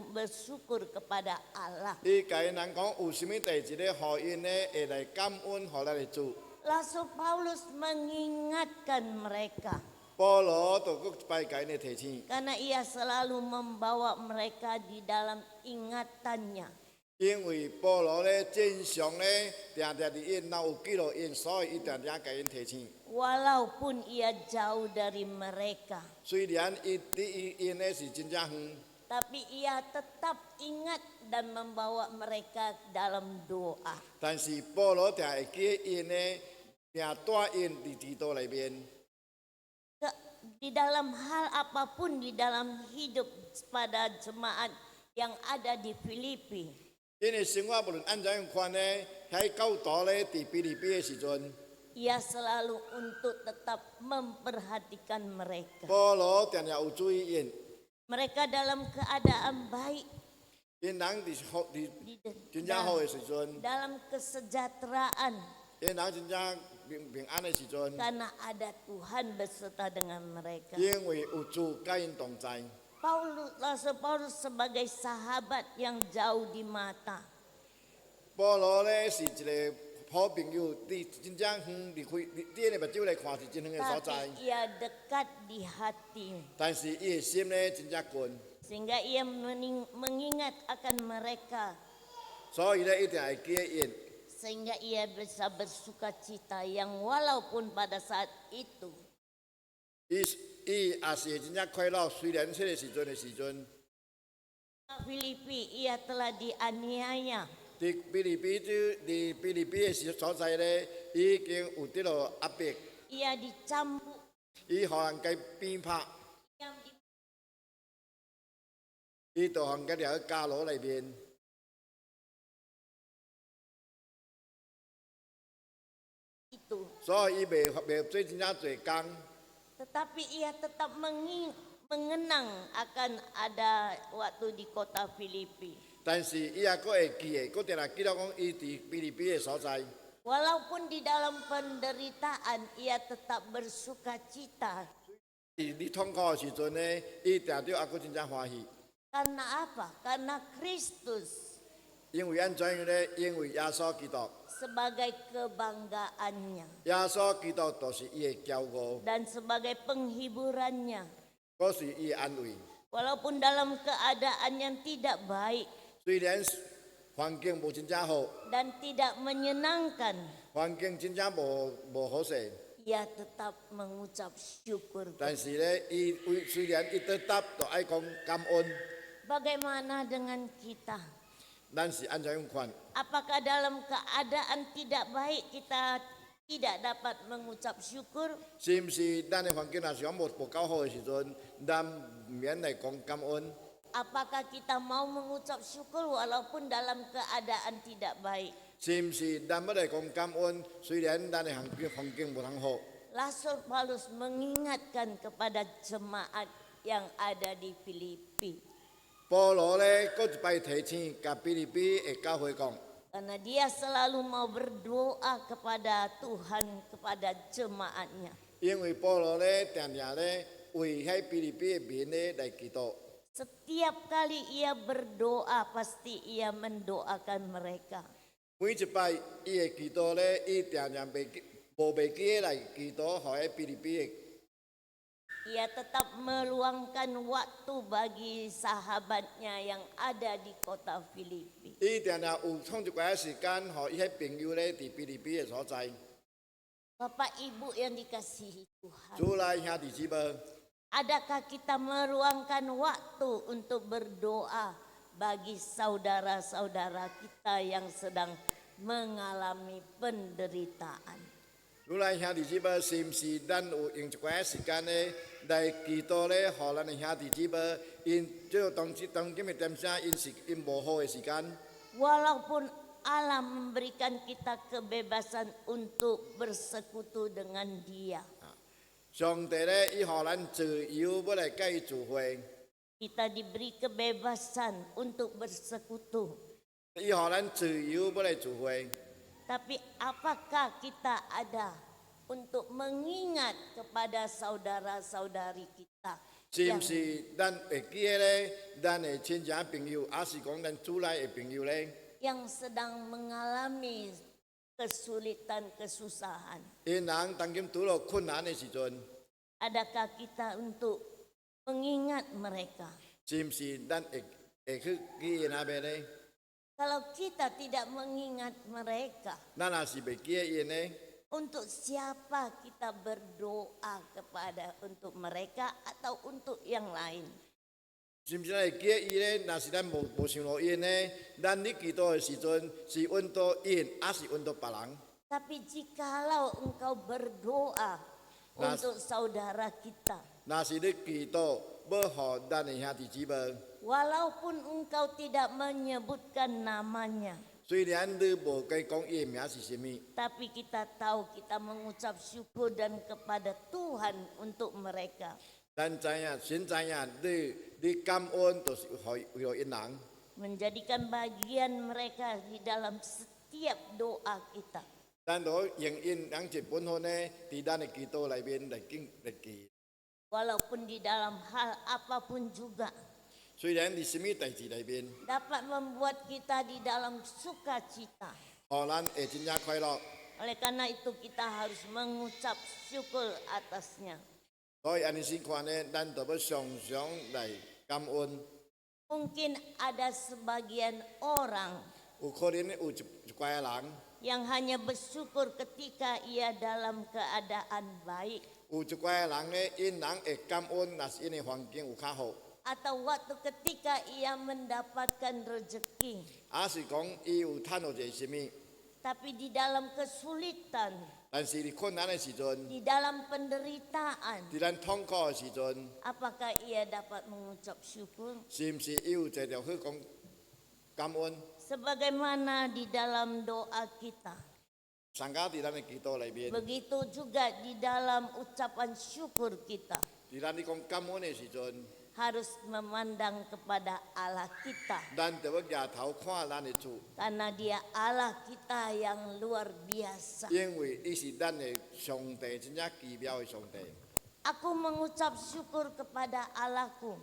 bersyukur kepada Allah. 伊甲伊人讲有啥物代志咧，互因咧会来感恩互咱的主。 Rasul Paulus mengingatkan mereka 保罗就搁一摆甲因咧提醒， karena ia selalu membawa mereka di dalam ingatannya. 因为保罗咧正常咧定定伫因若有记录因，所以伊定定甲因提醒。 Walaupun ia jauh dari mereka, 虽然伊伫因咧是真正远， tapi ia tetap ingat dan membawa mereka dalam doa. 但是保罗定会记因咧，定带因伫基督里面。 Di dalam hal apapun di dalam hidup pada jemaat yang ada di Filipi, 因为生活无论按怎样看咧，喺教导咧伫腓立比的时阵， ia selalu untuk tetap memperhatikan mereka. 保罗定定有注意因， Mereka dalam keadaan baik, 因人伫好伫 di- 真正好的时阵， dalam kesejahteraan, 因人真正平安的时阵， karena ada Tuhan beserta dengan mereka. 因为有主甲因同在。 Rasul Paulus sebagai sahabat yang jauh di mata, 保罗咧是一个好朋友，伫真正远离开，伫因的目睭来看是真远的所在， tapi ia dekat di hati, 但是伊的心咧真正近， sehingga ia mengingat akan mereka, 所以咧一定会记因。 sehingga ia bisa bersuka cita yang walaupun pada saat itu 伊也是真正快乐，虽然这个时阵的时阵， Filipi ia telah dianiaya, 伫腓立比的所在咧，已经有得到压迫， ia dicambuk, 伊互人家鞭拍， ia 伊就互人家了监牢里面， itu, 所以伊袂做真正做工， tetapi ia tetap mengenang akan ada waktu di kota Filipi. 但是伊也佫会记的，佫定定记录讲伊伫腓立比的所在。 Walaupun di dalam penderitaan ia tetap bersuka cita. 你痛苦的时阵呢，伊定着还佫真正欢喜， Karena apa? Karena Kristus 因为安怎样呢？因为耶稣基督， sebagai kebanggaannya 耶稣基督就是伊的骄傲， dan sebagai penghiburannya. 佫是伊的安慰。 Walaupun dalam keadaan yang tidak baik 虽然环境无真正好， dan tidak menyenangkan, 环境真正无好势， ia tetap mengucap syukur. 但是呢，虽然伊得答都爱讲感恩， Bagaimana dengan kita? 咱是安怎样看？ Apakah dalam keadaan tidak baik kita tidak dapat mengucap syukur? 是毋是咱的环境若是讲无够好的时阵，咱毋免来讲感恩？ Apakah kita mau mengucap syukur walaupun dalam keadaan tidak baik? 是毋是咱要来讲感恩？虽然咱的环境无通好。 Rasul Paulus mengingatkan kepada jemaat yang ada di Filipi. 保罗咧，搁一摆提醒，甲腓立比的教会讲， Karena dia selalu mau berdoa kepada Tuhan, kepada jemaatnya. 因为保罗咧定定咧为迄腓立比的民咧来祈祷。 Setiap kali ia berdoa, pasti ia mendoakan mereka. 每一摆伊的祈祷咧，伊定定无袂记来祈祷，互迄腓立比的 ia tetap meluangkan waktu bagi sahabatnya yang ada di kota Filipi. 伊定定有创一寡时间，互伊迄朋友咧伫菲律宾的所在。 Bapak Ibu yang dikasihi Tuhan, 主内兄弟姊妹， adakah kita meluangkan waktu untuk berdoa bagi saudara-saudara kita yang sedang mengalami penderitaan? 主内兄弟姊妹，是毋是咱有用一寡时间咧来祈祷咧，互咱的兄弟姊妹，因即当今的点声，因无好的时间。 Walaupun Allah memberikan kita kebebasan untuk bersekutu dengan Dia, 上帝咧，伊互咱自由要来甲伊聚会， kita diberi kebebasan untuk bersekutu. 伊互咱自由要来聚会。 Tapi apakah kita ada untuk mengingat kepada saudara-saudari kita 是毋 yang, 是咱会记得咧，咱的亲戚朋友，还是讲咱主内的朋友咧？ yang sedang mengalami kesulitan, kesusahan? 因人当今拄到困难的时阵， Adakah kita untuk mengingat mereka? 是毋是咱会去记因那边咧？ Kalau kita tidak mengingat mereka, 咱若是袂记得因咧， untuk siapa kita berdoa kepada, untuk mereka atau untuk yang lain? 是毋是咱会记得伊咧？若是咱无想到因咧，咱咧祈祷的时阵是运到因，还是运到别人？ Tapi jikalau engkau berdoa Nas- untuk saudara kita, 若是咧祈祷要互咱的兄弟姊妹， walaupun engkau tidak menyebutkan namanya, 虽然你无该讲伊的名是啥物， tapi kita tahu kita mengucap syukur dan kepada Tuhan untuk mereka, 咱知影，先知影，你感恩就是互因人。 menjadikan bagian mereka di dalam setiap doa kita. 咱都用因人一本分咧，伫咱的祈祷内面来记。 Walaupun di dalam hal apapun juga 虽然伫什物代志内面， dapat membuat kita di dalam sukacita. 互咱会真正快乐。 Oleh karena itu kita harus mengucap syukur atasnya. 所以安尼先看咧，咱就要常常来感恩。 Mungkin ada sebagian orang 有可能有一寡人， yang hanya bersyukur ketika ia dalam keadaan baik, 有一寡人咧，因人会感恩，若是因的环境有较好， atau waktu ketika ia mendapatkan rezeki. 还是讲伊有趁到一个什物， Tapi di dalam kesulitan, 但是伫困难的时阵， di dalam penderitaan, 伫咱痛苦的时阵， apakah ia dapat mengucap syukur? 是毋是伊有一条去讲感恩？ Sebagaimana di dalam doa kita, 上加伫咱的祈祷内面， begitu juga di dalam ucapan syukur kita 伫咱咧讲感恩的时阵， harus memandang kepada Allah kita, 咱就要抬头看咱的主， karena Dia Allah kita yang luar biasa. 因为伊是咱的上帝，真正奇妙的上帝。 Aku mengucap syukur kepada Allahku.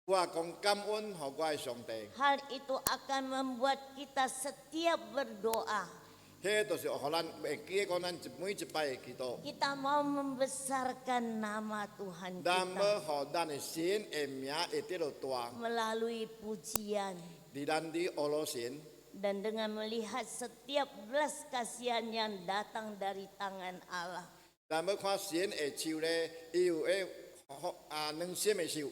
我讲感恩，互我的上帝， Hal itu akan membuat kita setiap berdoa, 迄就是互咱会记得讲咱每一摆的祈祷。 kita mau membesarkan nama Tuhan 咱 kita 要互咱的神的名会得到大， melalui pujian 伫咱的俄罗神， dan dengan melihat setiap belas kasihan yang datang dari tangan Allah. 咱要看神的手咧，伊有迄两心的手。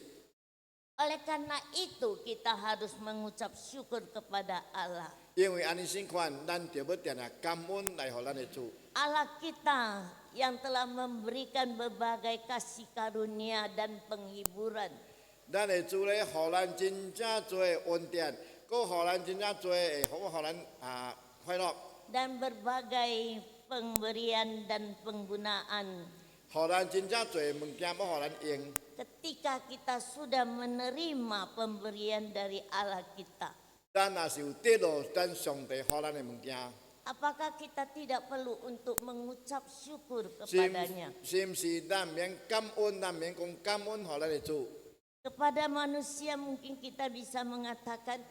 Oleh karena itu kita harus mengucap syukur kepada Allah. 因为安尼先看，咱就要定定感恩来互咱的主。 Allah kita yang telah memberikan berbagai kasih karunia dan penghiburan. 咱的主咧，互咱真正多的恩典，佮互咱真正多的，互咱快乐， Dan berbagai pemberian dan penggunaan 互咱真正多的物件要互咱用。 ketika kita sudah menerima pemberian dari Allah kita. 咱若是有得到咱上帝互咱的物件， Apakah kita tidak perlu untuk mengucap syukur 是 kepadanya? 毋是咱免感恩，咱免讲感恩互咱的主。 Kepada manusia mungkin kita bisa mengatakan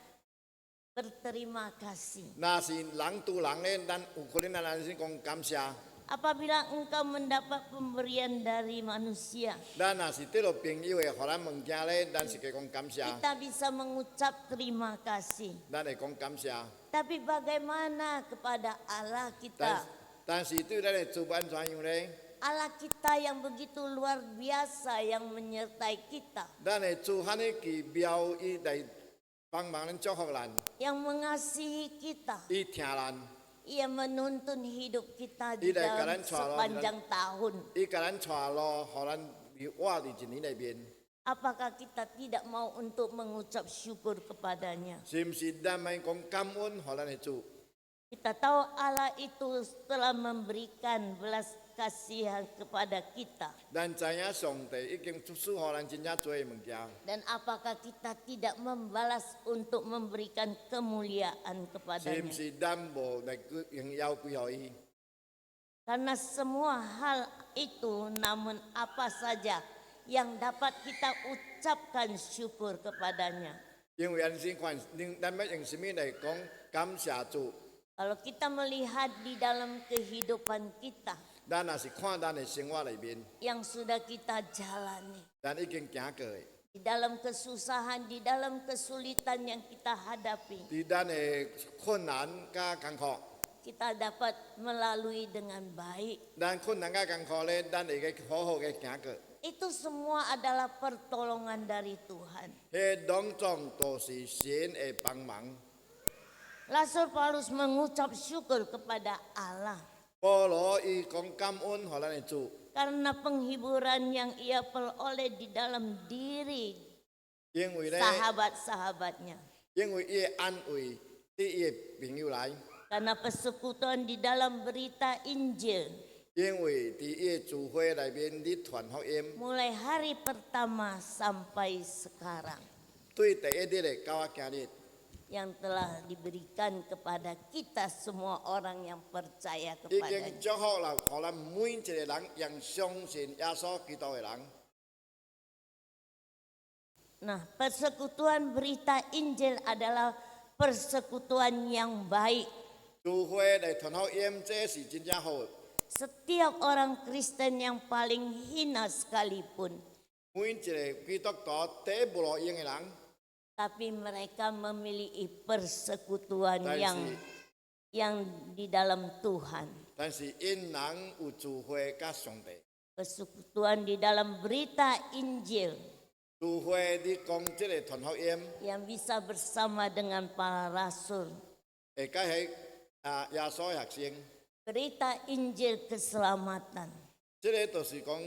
berterima kasih. 若是人拄人咧，咱有可能咱先讲感谢。Apabila engkau mendapat pemberian dari manusia, 咱若是得到朋友的，互咱物件咧，咱是讲感谢， kita bisa mengucap terima kasih. 咱会讲感谢。 Tapi bagaimana kepada Allah 但 kita? 但是对咱的主办怎样咧？ Allah kita yang begitu luar biasa yang menyertai kita, 咱的主汉的奇妙，伊来帮忙咱祝福咱， yang mengasihi kita, 伊听咱， Ia menuntun hidup kita di Tidak, dalam kalian soal- sepanjang tahun. 伊甲咱带路，互咱活伫一年里面， Apakah kita tidak mau untuk mengucap syukur kepadanya? 是毋是咱免讲感恩，互咱的主？ Kita tahu Allah itu telah memberikan belas kasihan kepada kita. 咱知影上帝已经出赐互咱真正多的物件， Dan apakah kita tidak membalas untuk memberikan kemuliaan 是毋 kepadanya? 是咱无来荣耀归互伊？ Karena semua hal itu, namun apa saja yang dapat kita ucapkan syukur kepadanya. 因为咱先看，咱要用什么来讲感谢主？ Kalau kita melihat di dalam kehidupan kita 咱若是看咱的生活里面， yang sudah kita jalani, 咱已经行过的， di dalam kesusahan, di dalam kesulitan yang kita hadapi, 伫咱的困难甲艰苦， kita dapat melalui dengan baik. 咱困难甲艰苦咧，咱会个好好嘅行过。 Itu semua adalah pertolongan dari Tuhan. 迄当中都是神的帮忙。 Rasul Paulus mengucap syukur kepada Allah 保罗伊讲感恩，互咱的主， karena penghiburan yang ia peroleh di dalam diri 因为咧， sahabat-sahabatnya. 因为伊的安慰对伊的朋友来， Karena persekutuan di dalam berita Injil 因为伫伊的聚会内面，你传福音， mulai hari pertama sampai sekarang 对第一日的到今日， yang telah diberikan kepada kita semua orang yang percaya 已经 kepadanya. 祝福了，互咱每一个人，让相信耶稣基督的人。 Nah, persekutuan berita Injil adalah persekutuan yang baik. 聚会来传福音，这是真正好的。 Setiap orang Kristen yang paling hina sekalipun, 每一个基督徒第一无路用的人， tapi mereka memiliki persekutuan 但 yang 是 di dalam Tuhan. 但是因人有聚会甲上帝。 Persekutuan di dalam berita Injil 聚会你讲即个传福音， yang bisa bersama dengan para rasul. 会甲迄耶稣的学生， Berita Injil keselamatan 即个就是讲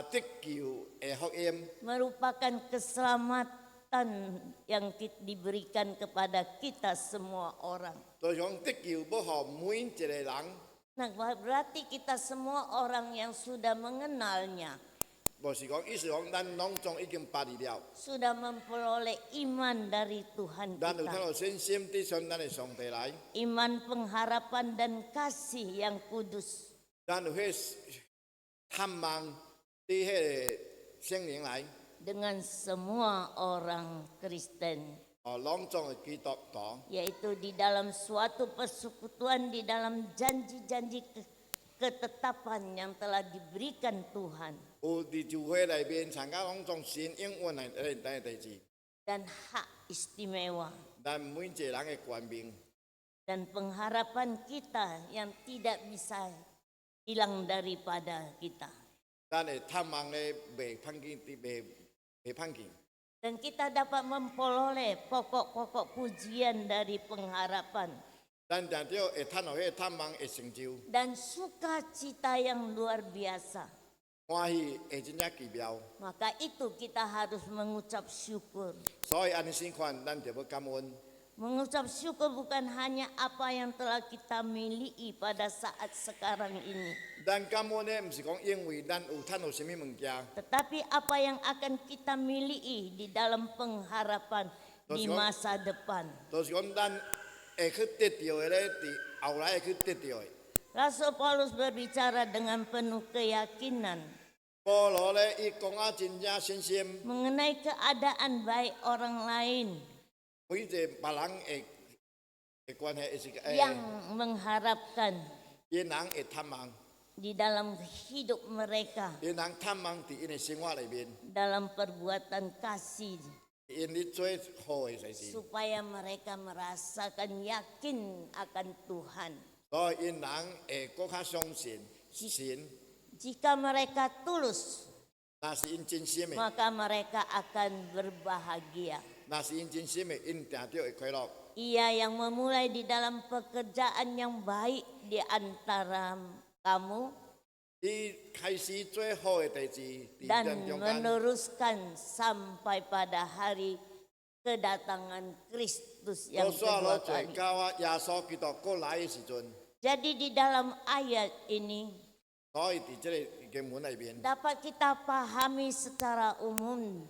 得救的福音， merupakan keselamatan yang diberikan kepada kita semua orang. 就是讲得救要互每一个人。 Nah, berarti kita semua orang yang sudah mengenalnya, 就是讲意思讲，咱拢总已经捌你了， sudah memperoleh iman dari Tuhan 咱有 kita. 看到信心对上咱的上帝来， Iman pengharapan dan kasih yang kudus. 咱有迄盼望对迄个圣灵来， Dengan semua orang Kristen, 拢总的基督徒。 yaitu di dalam suatu persekutuan, di dalam janji-janji ketetapan yang telah diberikan Tuhan 有伫聚会内面参加拢总神应允的代志， dan hak istimewa 咱每一个人的权柄， dan pengharapan kita yang tidak bisa hilang daripada kita. 咱的盼望咧袂叛见，袂叛见。 Dan kita dapat memperoleh pokok-pokok pujian dari pengharapan 咱定着会趁到迄个盼望的成就， dan sukacita yang luar biasa. 欢喜会真正奇妙。 Maka itu kita harus mengucap syukur. 所以安尼先看，咱就要感恩。 Mengucap syukur bukan hanya apa yang telah kita miliki pada saat sekarang ini, 咱感恩咧，毋是讲因为咱有趁到什么物件， tetapi apa yang akan kita miliki di dalam pengharapan di masa depan. 就是讲咱会去得到的咧，伫后来会去得到的。 Rasul Paulus berbicara dengan penuh keyakinan 保罗咧，伊讲真正信心， mengenai keadaan baik orang lain 每一个别人的关系是 yang mengharapkan 因人会探望， di dalam hidup mereka, 因人探望伫因的生活里面， dalam perbuatan kasih, 因你做好的事情， supaya mereka merasakan yakin akan Tuhan. 所以因人会更较相信神。 Jika mereka tulus, 那是因真心的， maka mereka akan berbahagia. 那是因真心的，因定着会快乐。 Ia yang memulai di dalam pekerjaan yang baik di antara kamu 伊开始做好的代志，伫 dan 咱中间， meneruskan sampai pada hari kedatangan Kristus 都 yang 刷 kedua 落做 kali. 到啊耶稣基督过来的时阵， Jadi di dalam ayat ini 所以伫这个经文里面， dapat kita pahami secara umum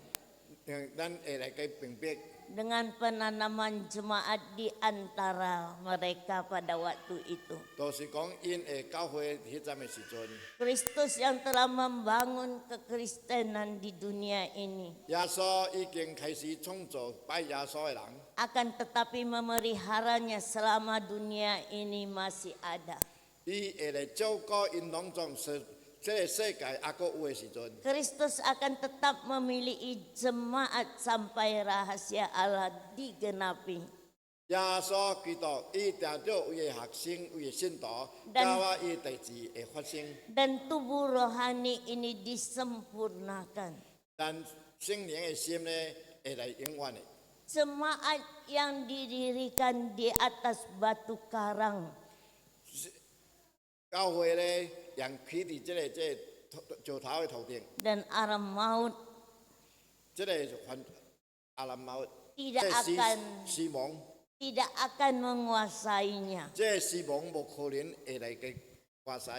咱会来去明白， dengan penanaman jemaat di antara mereka pada waktu itu. 都是讲因的教会迄阵的时阵， Kristus yang telah membangun kekristenan di dunia ini 耶稣已经开始创造拜耶稣的人， akan tetapi memeliharanya selama dunia ini masih ada. 伊会来照顾因当中这个世界还阁有的时阵， Kristus akan tetap memiliki jemaat sampai rahasia Allah digenapi. 耶稣基督伊定着伊的学生、伊的信徒， Dan- 教我伊的代志会发生， Dan tubuh rohani ini disempurnakan. 但圣灵的心呢会来永远的。 Jemaat yang didirikan di atas batu karang 教会咧，让起伫这个石头的头顶， dan aram maut 这个环阿兰毛， tidak 这 akan 死亡， tidak akan menguasainya. 这死亡无可能会来给发使。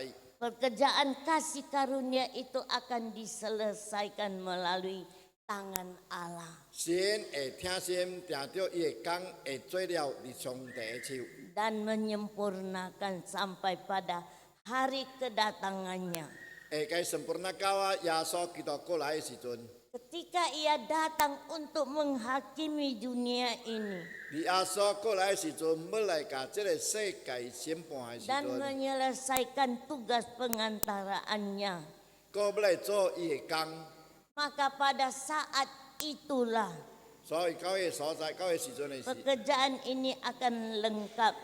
Pekerjaan kasih karunia itu akan diselesaikan melalui tangan Allah 神会听心，定着伊的工会做了伫上帝的手， dan menyempurnakan sampai pada hari kedatangannya. 会该sempurna到啊耶稣基督过来的时阵， Ketika ia datang untuk menghakimi dunia ini 伫耶稣过来的时阵，要来甲这个世界审判的时 dan 阵， menyelesaikan tugas pengantaraannya, 搁要来做伊的工。 maka pada saat itulah 所以到迄所在，到迄时阵的时， pekerjaan ini akan lengkap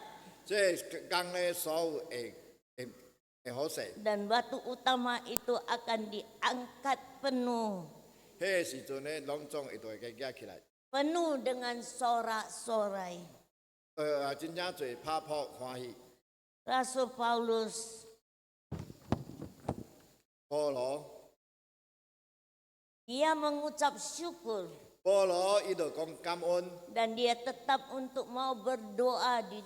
这个工咧所有会好势。 dan batu utama itu akan diangkat penuh, 迄个时阵咧，拢总会会举起来。 penuh dengan sorak-sorai. 真正侪拍破欢喜。 Rasul Paulus 保罗， dia mengucap syukur 保罗伊就讲感恩， dan dia tetap untuk mau berdoa di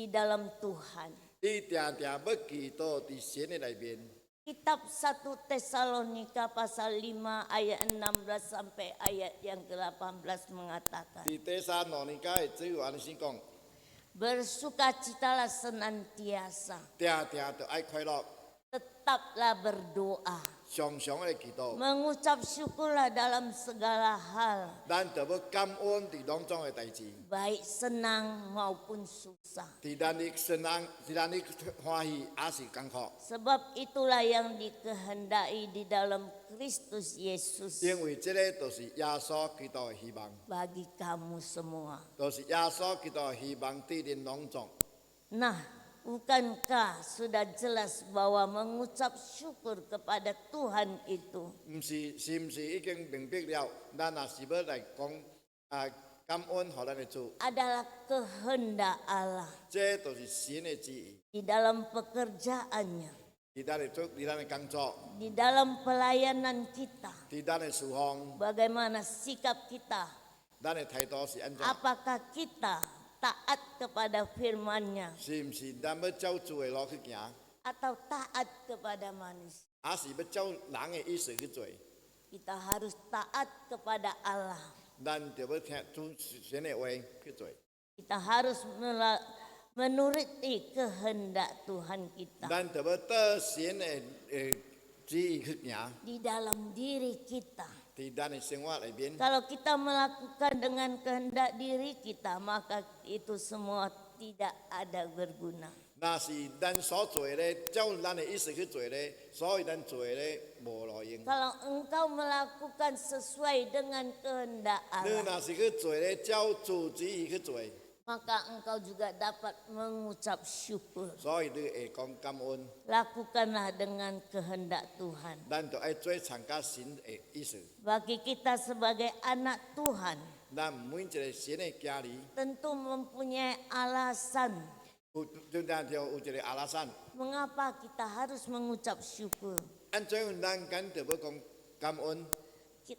dalam Tuhan. 伊定定要祈祷伫神的内面。 Kitab 1 Tesalonika pasal 5 ayat 16 sampai ayat yang ke-18 mengatakan, 伫第三罗尼迦的只有安尼先讲， bersukacitalah senantiasa, 定定就爱快乐， tetaplah berdoa, 常常的祈祷。 mengucap syukurlah dalam segala hal, 咱就要感恩伫当中的代志， baik senang maupun susah. 伫咱的神人，伫咱的欢喜也是艰苦， Sebab itulah yang dikehendaki di dalam Kristus Yesus 因为这个就是耶稣基督的希望， bagi kamu semua. 就是耶稣基督的希望伫恁当中。 Nah, bukankah sudah jelas bahwa mengucap syukur kepada Tuhan itu 是毋是已经明白了？咱若是要来讲感恩，互咱的主， adalah kehendak Allah 这就是神的旨意。 di dalam pekerjaannya, 伫咱的做，伫咱的工作， di dalam pelayanan kita, 伫咱的侍奉， bagaimana sikap kita, 咱的态度是安怎？ apakah kita taat kepada firman-Nya 是毋是咱要照主的路去行， atau taat kepada manusia? 还是要照人的意思去做？ Kita harus taat kepada Allah. 咱就要听主神的话去做。 Kita harus menuruti kehendak Tuhan kita 咱就要到神的旨意去行， di dalam diri kita. 伫咱的生活里面。 Kalau kita melakukan dengan kehendak diri kita, maka itu semua tidak ada berguna. 那是咱所做咧，照咱的意思去做咧，所以咱做咧无路用。 Kalau engkau melakukan sesuai dengan kehendak 你 Allah, 若是去做咧，照主旨意去做， maka engkau juga dapat mengucap syukur. 所以你会讲感恩。 Lakukanlah dengan kehendak Tuhan. 咱就爱做参加神的意思。 Bagi kita sebagai anak Tuhan, 咱每一个神的家里， tentu mempunyai alasan 就咱就有一个阿拉善。 mengapa kita harus mengucap syukur. 按怎样咱敢就要讲感恩，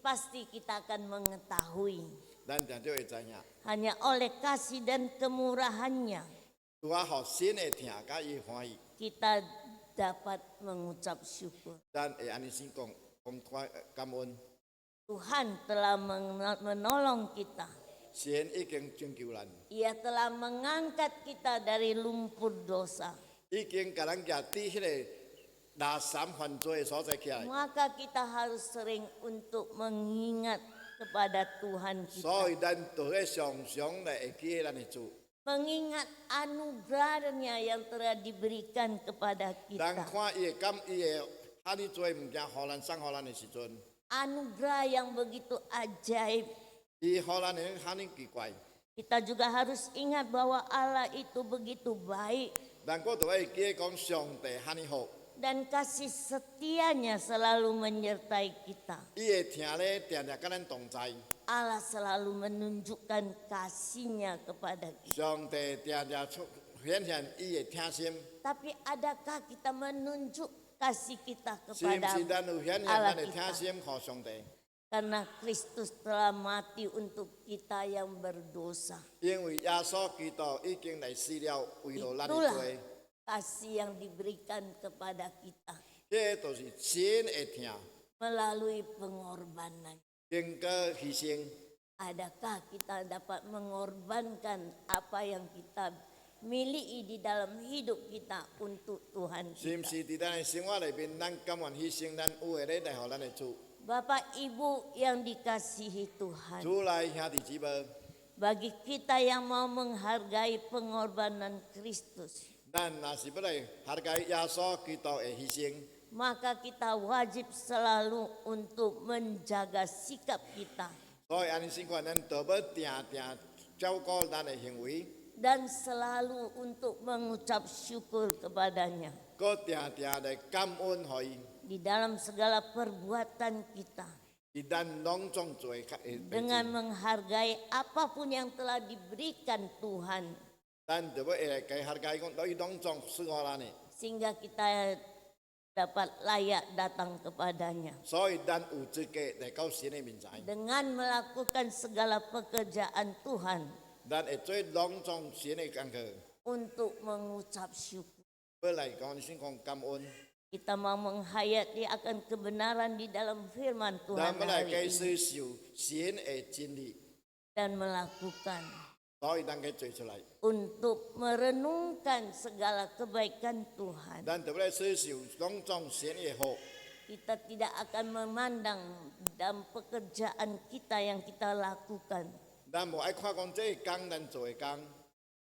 Pasti kita akan mengetahui 咱就会知影。 hanya oleh kasih dan kemurahannya 拄啊，互神的听，甲伊欢喜， kita dapat mengucap syukur. 咱会安尼先讲感恩。 Tuhan telah menolong kita. 神已經拯救咱， Ia telah mengangkat kita dari lumpur dosa. 已經甲咱舉佇迄個垃圾犯罪的所在起來。 Maka kita harus sering untuk mengingat kepada Tuhan 所以 kita. 咱就會常常來會記咱的主。 Mengingat anugerahnya yang telah diberikan kepada 咱 kita. 看伊會感伊會哈你做物件，互咱送互咱的時陣， Anugerah yang begitu ajaib. 伊互咱的哈你奇怪， Kita juga harus ingat bahwa Allah itu begitu baik. 咱個就會記講上帝哈你好， Dan kasih setianya selalu menyertai kita. 伊會聽咧，定定甲咱同在。 Allah selalu menunjukkan kasihnya kepada kita. 上帝定定顯現伊的聽心， Tapi adakah kita menunjuk kasih kita 是毋 kepada 是咱有顯現 Allah 咱的聽 kita? 心互上帝？ Karena Kristus telah mati untuk kita yang berdosa. 因為耶穌基督已經來死了，為了咱的 Itulah 罪。 kasih yang diberikan kepada kita 這就是神的聽， melalui pengorbanan. 經過犧牲。 Adakah kita dapat mengorbankan apa yang kita miliki di dalam hidup kita untuk Tuhan 是毋 kita? 是伫咱的生活裏邊，咱甘願犧牲咱有的咧來互咱的主？ Bapak Ibu yang dikasihi Tuhan, 主來兄弟姊妹， bagi kita yang mau menghargai pengorbanan Kristus, 咱若是要來hargai耶穌基督的犧牲， maka kita wajib selalu untuk menjaga sikap kita 所以安尼先看，咱就要定定照顧咱的行為， dan selalu untuk mengucap syukur kepadanya 個定定來感恩予伊， di dalam segala perbuatan kita. 伫咱攏總做的。 Dengan menghargai apapun yang telah diberikan Tuhan, 咱就要會來該hargai講，伊攏總賜予咱的， sehingga kita dapat layak datang kepadanya 所以咱有資格來到神的面前， dengan melakukan segala pekerjaan Tuhan 咱會做攏總神的工課， untuk mengucap syukur. 要來講先講感恩。 Kita mau menghayati akan kebenaran di dalam firman 咱 Tuhan 要來 hari 該 ini 接受神的真理， dan melakukan 所以咱該做出來。 untuk merenungkan segala kebaikan Tuhan. 咱就要來接受攏總神的好， Kita tidak akan memandang dalam pekerjaan kita yang kita lakukan. 咱無愛看講這個工咱做的工，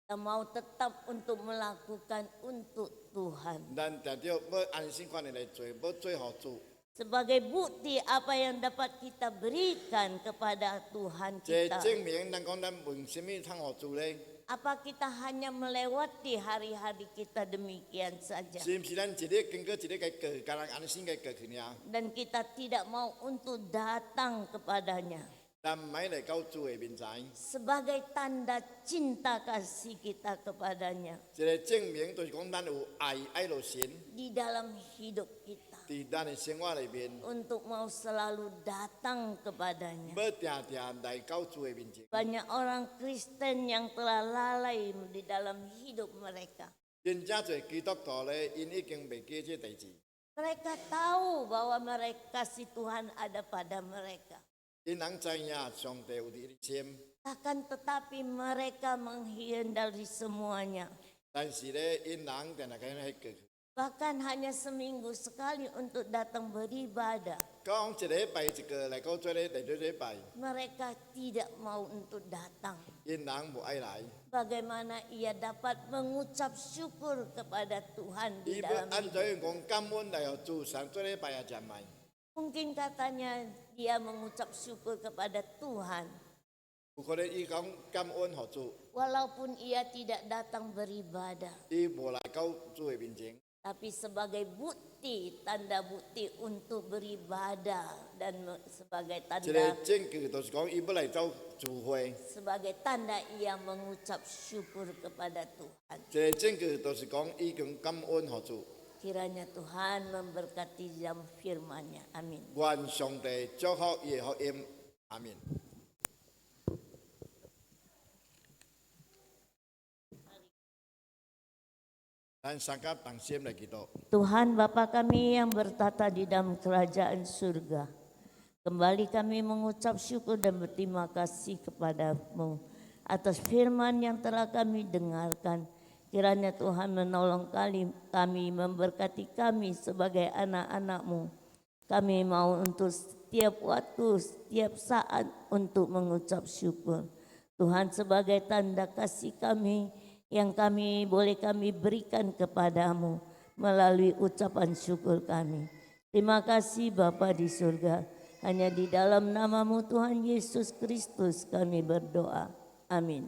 Kita mau tetap untuk melakukan untuk Tuhan. 咱定要要安心款的來做，要做好主。 Sebagai bukti apa yang dapat kita berikan kepada Tuhan 這 kita. 證明咱講咱問什麼通互主咧？ Apa kita hanya melewati hari-hari kita demikian saja. 是毋是咱一日經過一日該過，甲人安心該過去呢？ Dan kita tidak mau untuk datang kepadanya. 咱唔愛來到主的面前， Sebagai tanda cinta kasih kita kepadanya. 一個證明就是講咱有愛落神， Di dalam hidup kita. 伫咱的生活裏面， Untuk mau selalu datang kepadanya. 要定定來到主的面前。 Banyak orang Kristen yang telah lalai di dalam hidup mereka. 真正做基督徒咧，因已經袂記這代志。 Mereka tahu bahwa kasih Tuhan ada pada mereka. 因人知影上帝有你的心， Akan tetapi mereka menghindari semuanya. 但是咧，因人定定該喺過去。 Bahkan hanya seminggu sekali untuk datang beribadah. 講一禮拜一個來到做咧，來做禮拜， Mereka tidak mau untuk datang. 因人无爱来， Bagaimana ia dapat mengucap syukur kepada Tuhan 伊 di 要 dalam 按 hidup. 照讲感恩来互主上做礼拜也真歹。 Mungkin katanya dia mengucap syukur kepada Tuhan. 有可能伊讲感恩互主， Walaupun ia tidak datang beribadah. 伊无来到主的面前， Tapi sebagai bukti, tanda bukti untuk beribadah. Dan sebagai 一个 tanda 证据就是讲伊要来到聚会， sebagai tanda ia mengucap syukur kepada Tuhan. 一个证据就是讲伊跟感恩互主。 Kiranya Tuhan memberkati dalam firman-Nya. Amin. 愿上帝祝福伊的福音，阿门。 Dan sangkap tangsim lagi tu. Tuhan Bapa kami yang bertata di dalam kerajaan surga. Kembali kami mengucap syukur dan berterima kasih kepadamu atas firman yang telah kami dengarkan. Kiranya Tuhan menolong kami memberkati kami sebagai anak-anak-Mu. Kami mau untuk setiap waktu, setiap saat untuk mengucap syukur. Tuhan sebagai tanda kasih kami yang kami berikan kepadamu melalui ucapan syukur kami. Terima kasih Bapa di surga. Hanya di dalam nama-Mu Tuhan Yesus Kristus kami berdoa. Amin.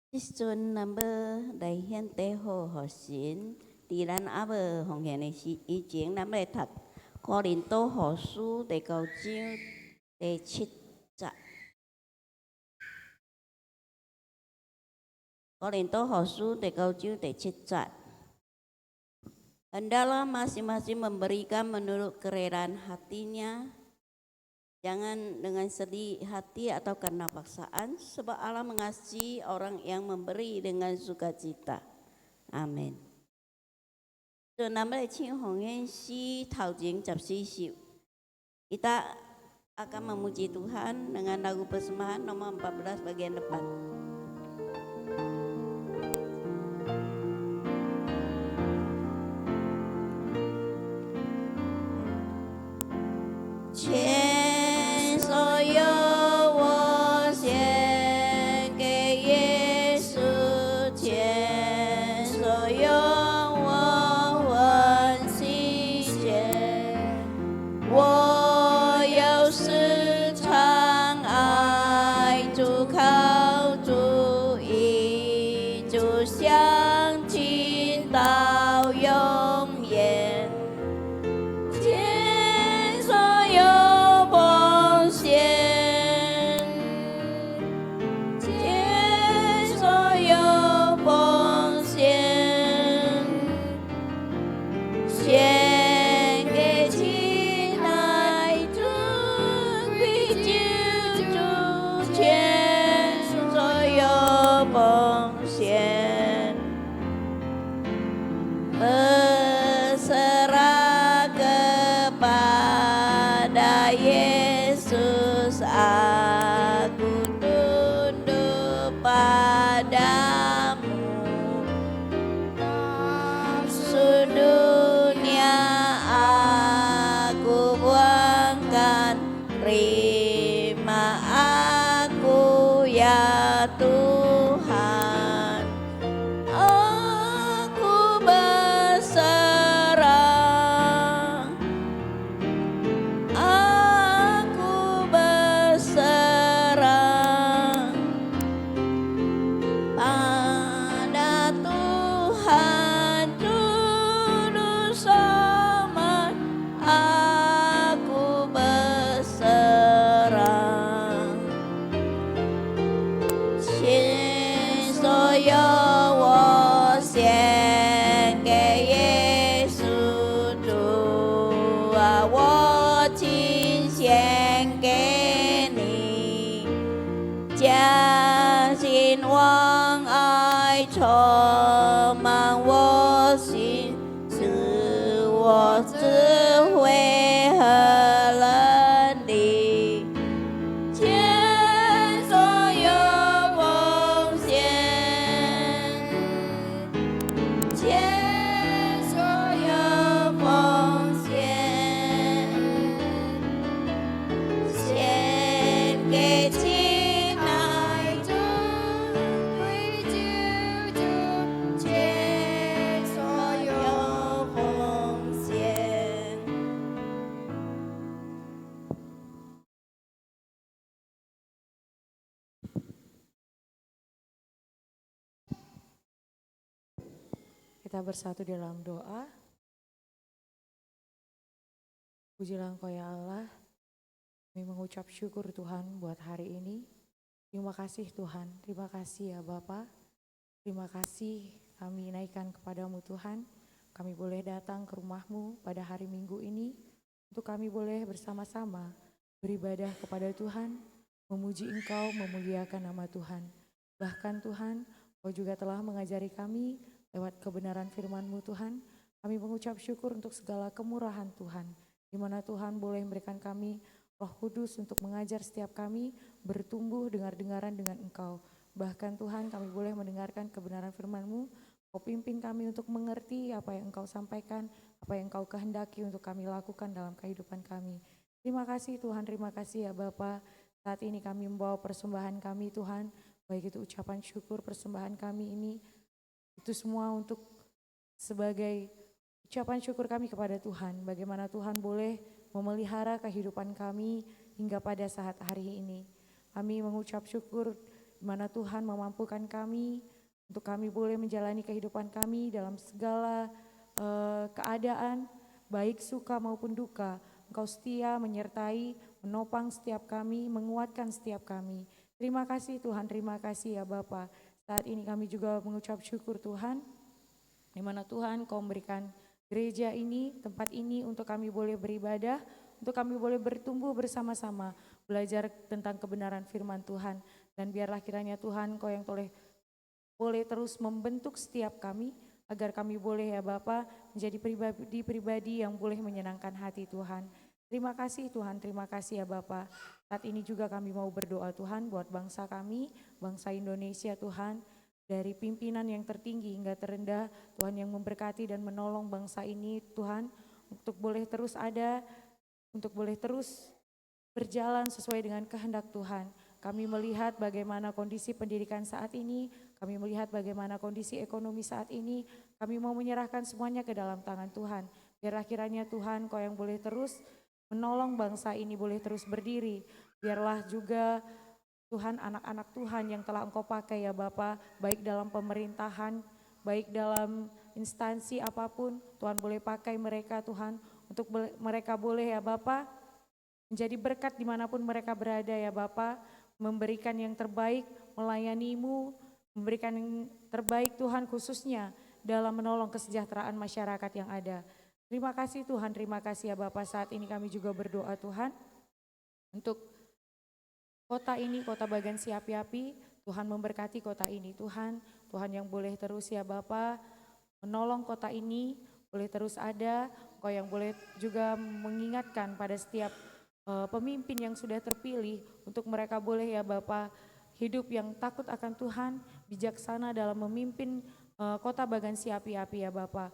Christian number đại hiện tế hồ họ xin đi lan áp hồng hiện này ý kiến nắm lại thật có đến tô họ su để cầu chiêu để chít chặt có đến tô họ su để cầu chiêu để chít chặt. Hendaklah masing-masing memberikan menurut kerelaan hatinya. Jangan dengan sedih hati atau karena paksaan, sebab Allah mengasihi orang yang memberi dengan sukacita. Amin. Kita akan memuji Tuhan dengan lagu persembahan nomor 14 bagian depan. Berserah kepada Yesus, aku tunduk padamu. Nafsu dunia aku buangkan, terima aku ya Tuhan. Aku berserah 心，使我智慧和能力，前所有奉献，前所有奉献，献给亲爱的为基督，前所有奉献。Kita bersatu dalam doa. Pujilah Engkau ya Allah. Kami mengucap syukur Tuhan buat hari ini. Terima kasih Tuhan, terima kasih ya Bapa. Terima kasih kami naikkan kepadamu Tuhan. Kami boleh datang ke rumah-Mu pada hari Minggu ini. Untuk kami boleh bersama-sama beribadah kepada Tuhan. Memuji Engkau, memuliakan nama Tuhan. Bahkan Tuhan, Engkau juga telah mengajari kami lewat kebenaran firman-Mu Tuhan. Kami mengucap syukur untuk segala kemurahan Tuhan. Di mana Tuhan boleh memberikan kami Roh Kudus untuk mengajar setiap kami bertumbuh dengar-dengaran dengan Engkau. Bahkan Tuhan kami boleh mendengarkan kebenaran firman-Mu. Kau pimpin kami untuk mengerti apa yang Engkau sampaikan, apa yang Engkau kehendaki untuk kami lakukan dalam kehidupan kami. Terima kasih Tuhan, terima kasih ya Bapa. Saat ini kami membawa persembahan kami Tuhan, baik itu ucapan syukur persembahan kami ini, itu semua untuk sebagai ucapan syukur kami kepada Tuhan. Bagaimana Tuhan boleh memelihara kehidupan kami hingga pada saat hari ini. Kami mengucap syukur di mana Tuhan memampukan kami untuk kami boleh menjalani kehidupan kami dalam segala keadaan, baik suka maupun duka. Engkau setia menyertai, menopang setiap kami, menguatkan setiap kami. Terima kasih Tuhan, terima kasih ya Bapa. Saat ini kami juga mengucap syukur Tuhan, di mana Tuhan Kau memberikan gereja ini, tempat ini untuk kami boleh beribadah, untuk kami boleh bertumbuh bersama-sama, belajar tentang kebenaran firman Tuhan. Dan biarlah kiranya Tuhan Kau yang boleh terus membentuk setiap kami, agar kami boleh ya Bapa menjadi pribadi-pribadi yang boleh menyenangkan hati Tuhan. Terima kasih Tuhan, terima kasih ya Bapa. Saat ini juga kami mau berdoa Tuhan buat bangsa kami, bangsa Indonesia Tuhan. Dari pimpinan yang tertinggi hingga terendah, Tuhan yang memberkati dan menolong bangsa ini Tuhan. Untuk boleh terus ada, untuk boleh terus berjalan sesuai dengan kehendak Tuhan. Kami melihat bagaimana kondisi pendidikan saat ini, kami melihat bagaimana kondisi ekonomi saat ini. Kami mau menyerahkan semuanya ke dalam tangan Tuhan. Biarlah kiranya Tuhan Kau yang boleh terus menolong bangsa ini boleh terus berdiri. Biarlah juga Tuhan anak-anak Tuhan yang telah Engkau pakai ya Bapa, baik dalam pemerintahan, baik dalam instansi apapun, Tuhan boleh pakai mereka Tuhan, untuk mereka boleh ya Bapa menjadi berkat dimanapun mereka berada ya Bapa, memberikan yang terbaik, melayani-Mu, memberikan yang terbaik Tuhan khususnya dalam menolong kesejahteraan masyarakat yang ada. Terima kasih Tuhan, terima kasih ya Bapak. Saat ini kami juga berdoa Tuhan untuk kota ini, kota Bagan Si Api-Api. Tuhan memberkati kota ini Tuhan. Tuhan yang boleh terus ya Bapak menolong kota ini, boleh terus ada. Kau yang boleh juga mengingatkan pada setiap pemimpin yang sudah terpilih untuk mereka boleh ya Bapak hidup yang takut akan Tuhan, bijaksana dalam memimpin kota Bagan Si Api-Api ya Bapak.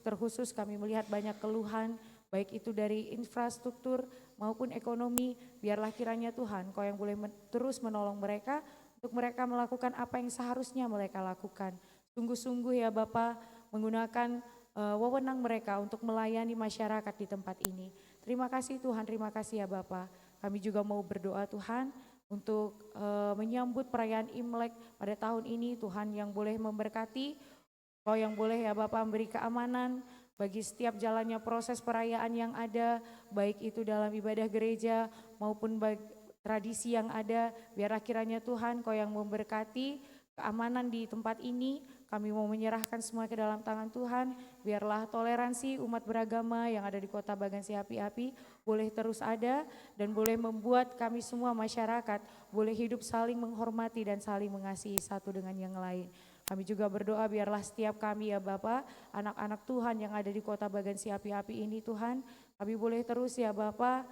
Terkhusus kami melihat banyak keluhan, baik itu dari infrastruktur maupun ekonomi. Biarlah kiranya Tuhan Kau yang boleh terus menolong mereka untuk mereka melakukan apa yang seharusnya mereka lakukan. Sungguh-sungguh ya Bapak menggunakan wewenang mereka untuk melayani masyarakat di tempat ini. Terima kasih Tuhan, terima kasih ya Bapak. Kami juga mau berdoa Tuhan untuk menyambut perayaan Imlek pada tahun ini. Tuhan yang boleh memberkati, Kau yang boleh ya Bapak memberi keamanan bagi setiap jalannya proses perayaan yang ada, baik itu dalam ibadah gereja maupun tradisi yang ada. Biarlah kiranya Tuhan Kau yang memberkati keamanan di tempat ini. Kami mau menyerahkan semua ke dalam tangan Tuhan. Biarlah toleransi umat beragama yang ada di kota Bagan Si Api-Api boleh terus ada dan boleh membuat kami semua masyarakat boleh hidup saling menghormati dan saling mengasihi satu dengan yang lain. Kami juga berdoa biarlah setiap kami ya Bapa, anak-anak Tuhan yang ada di kota Bagansi Api-Api ini Tuhan, kami boleh terus ya Bapa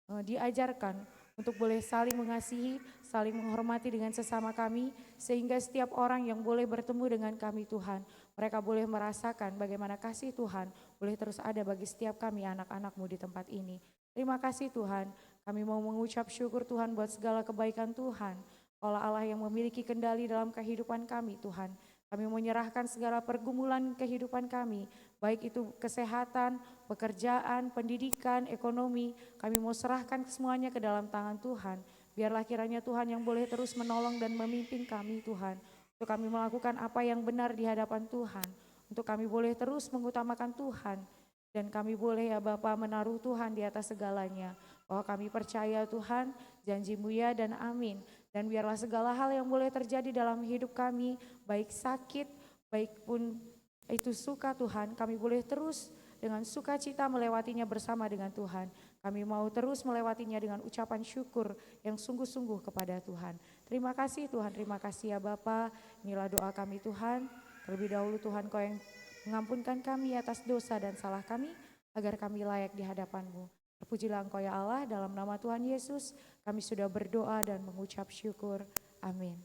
diajarkan untuk boleh saling mengasihi, saling menghormati dengan sesama kami, sehingga setiap orang yang boleh bertemu dengan kami Tuhan, mereka boleh merasakan bagaimana kasih Tuhan boleh terus ada bagi setiap kami anak-anak-Mu di tempat ini. Terima kasih Tuhan, kami mau mengucap syukur Tuhan buat segala kebaikan Tuhan. Allah yang memiliki kendali dalam kehidupan kami Tuhan. Kami menyerahkan segala pergumulan kehidupan kami, baik itu kesehatan, pekerjaan, pendidikan, ekonomi. Kami mau serahkan semuanya ke dalam tangan Tuhan. Biarlah kiranya Tuhan yang boleh terus menolong dan memimpin kami Tuhan. Untuk kami melakukan apa yang benar di hadapan Tuhan. Untuk kami boleh terus mengutamakan Tuhan. Dan kami boleh ya Bapa menaruh Tuhan di atas segalanya. Bahwa kami percaya Tuhan, janji-Mu ya dan amin. Dan biarlah segala hal yang boleh terjadi dalam hidup kami, baik sakit, baik pun itu suka Tuhan, kami boleh terus dengan sukacita melewatinya bersama dengan Tuhan. Kami mau terus melewatinya dengan ucapan syukur yang sungguh-sungguh kepada Tuhan. Terima kasih Tuhan, terima kasih ya Bapa. Inilah doa kami Tuhan. Terlebih dahulu Tuhan Kau yang mengampunkan kami atas dosa dan salah kami, agar kami layak di hadapan-Mu. Terpujilah Engkau ya Allah, dalam nama Tuhan Yesus kami sudah berdoa dan mengucap syukur. Amin.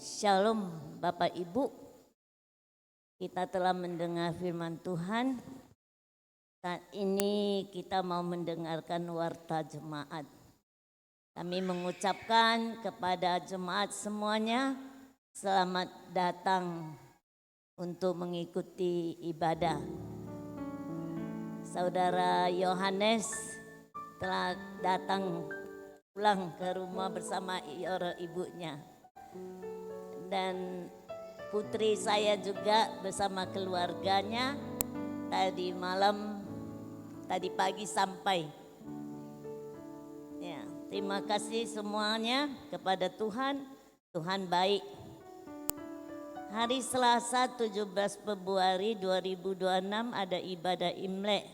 Shalom Bapak Ibu, kita telah mendengar firman Tuhan. Saat ini kita mau mendengarkan warta jemaat. Kami mengucapkan kepada jemaat semuanya, selamat datang untuk mengikuti ibadah. Saudara Yohanes telah datang pulang ke rumah bersama ibunya. Dan putri saya juga bersama keluarganya tadi pagi sampai. Ya, terima kasih semuanya kepada Tuhan. Tuhan baik. Hari Selasa 17 Februari 2026 ada ibadah Imlek.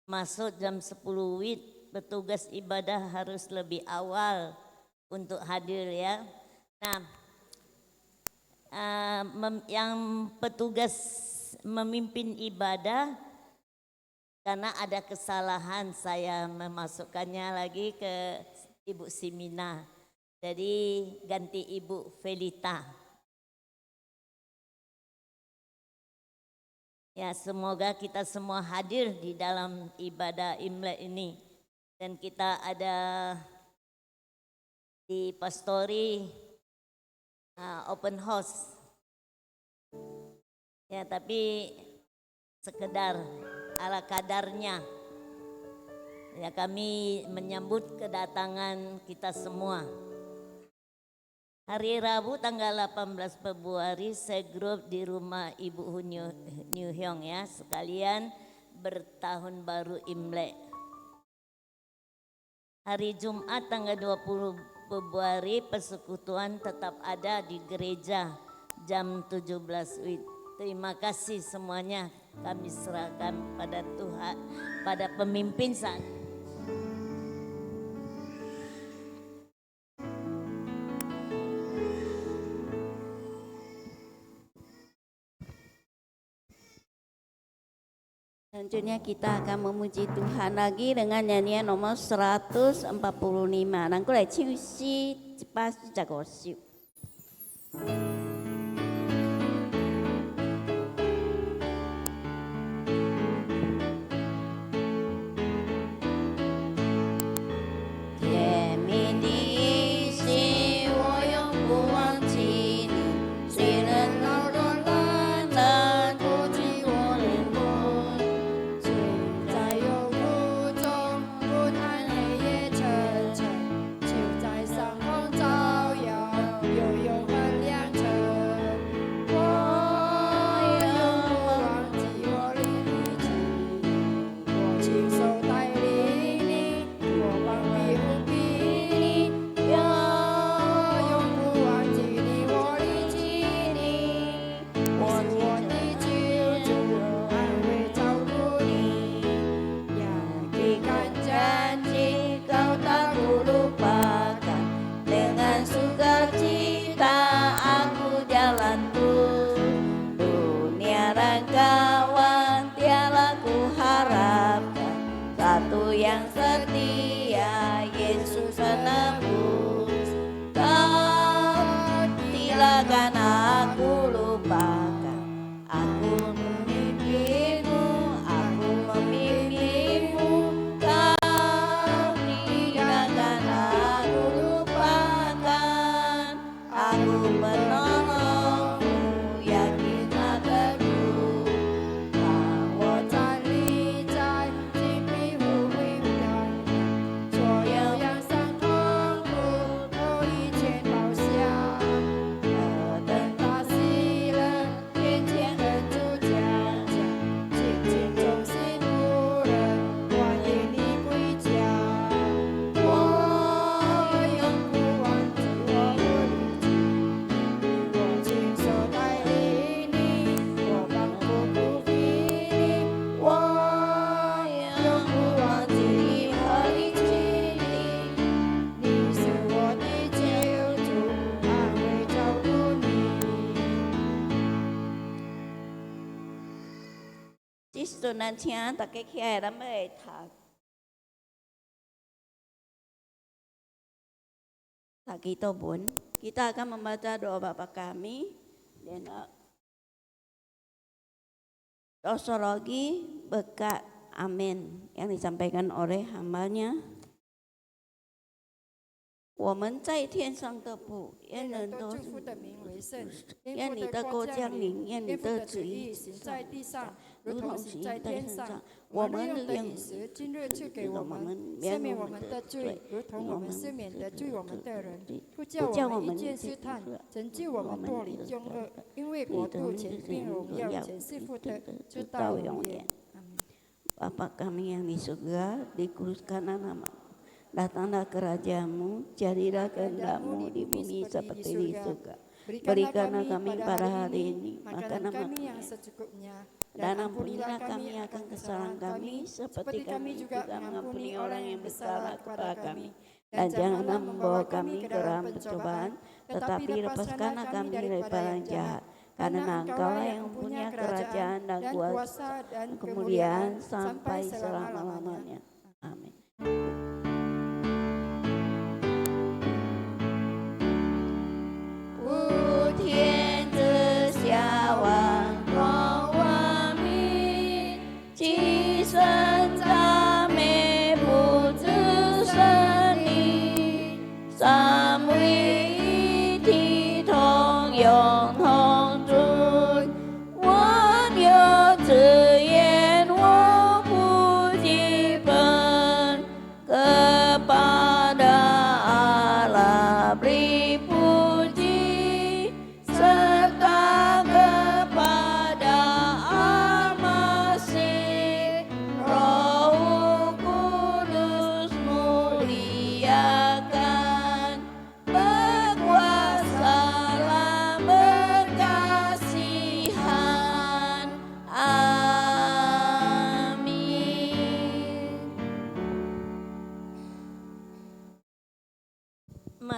Masuk jam 10 WIB, petugas ibadah harus lebih awal untuk hadir ya. Nah, yang petugas memimpin ibadah, karena ada kesalahan saya memasukkannya lagi ke Ibu Simina, jadi ganti Ibu Felita. Ya, semoga kita semua hadir di dalam ibadah Imlek ini, dan kita ada di pastori open house. Ya, tapi sekedar ala kadarnya. Ya, kami menyambut kedatangan kita semua. Hari Rabu tanggal 18 Februari saya grup di rumah Ibu New Hyong ya, sekalian bertahun baru Imlek. Hari Jumat tanggal 20 Februari persekutuan tetap ada di gereja jam 17 WIB. Terima kasih semuanya, kami serahkan pada Tuhan, pada pemimpin saat ini. Selanjutnya kita akan memuji Tuhan lagi dengan nyanyian nomor 145. Nangku lai chiu si pas jago siu. ส่วนนั้นเชียตะเกียแค่แล้วไม่ถักkita pun kita akan membaca doa Bapa kami dan dosoragi berkat amin yang disampaikan oleh hambanya. 我们在天上的父，愿人都祝福的名为圣，愿你的国降临，愿你的旨意行在地上，如如同行同行在在天上天上。。我我们的们日用的饮饮食，今日赐给我们，赦免我们的罪，如同我们赦免的罪我们的人，不叫我们一见试探，拯救我们脱离凶恶。因为国度、权柄、荣耀，全是父的，直到永远。 Bapa kami yang di surga, dikuduskanlah nama-Mu. Datanglah kerajaanmu, jadilah kehendak-Mu di bumi seperti di surga. Berikanlah kami pada hari ini makanan kami yang secukupnya, dan ampunilah kami akan kesalahan kami, seperti kami juga mengampuni orang yang bersalah kepada kami. Dan janganlah membawa kami ke dalam pencobaan, tetapi lepaskanlah kami daripada yang jahat. Karena Engkaulah yang mempunyai kerajaan dan kuasa dan kemuliaan sampai selama-lamanya. Amin. 我有志愿，我不惧风。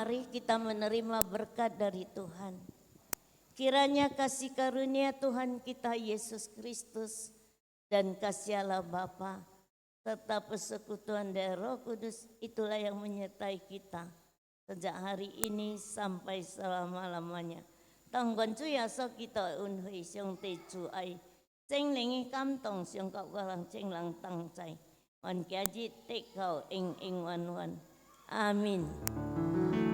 mari kita menerima berkat dari Tuhan. Kiranya kasih karunia Tuhan kita Yesus Kristus dan kasih Allah Bapa serta persekutuan dari Roh Kudus itulah yang menyertai kita sejak hari ini sampai selama-lamanya. Tanggon cu ya so kita unhui siang te cu ai, ceng lengi kam tong siang kau galang ceng lang tang cai, wan kiaji te kau ing wan wan. Amin. Amin.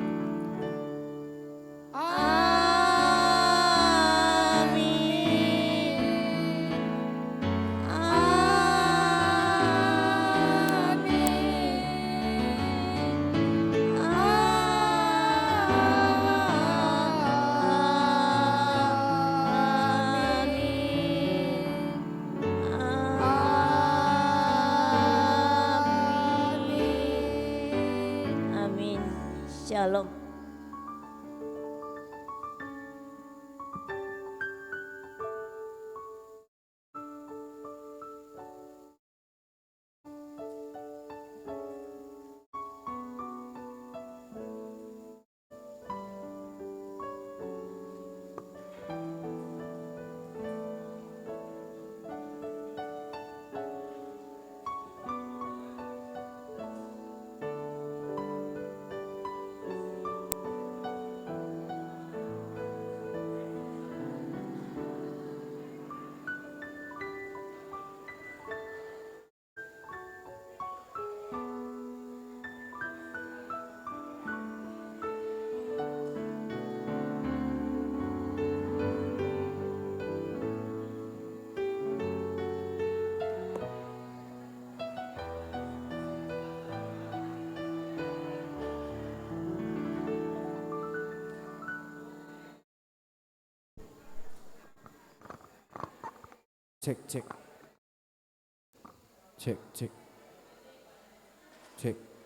Shalom. Cek cek. Cek cek. Cek.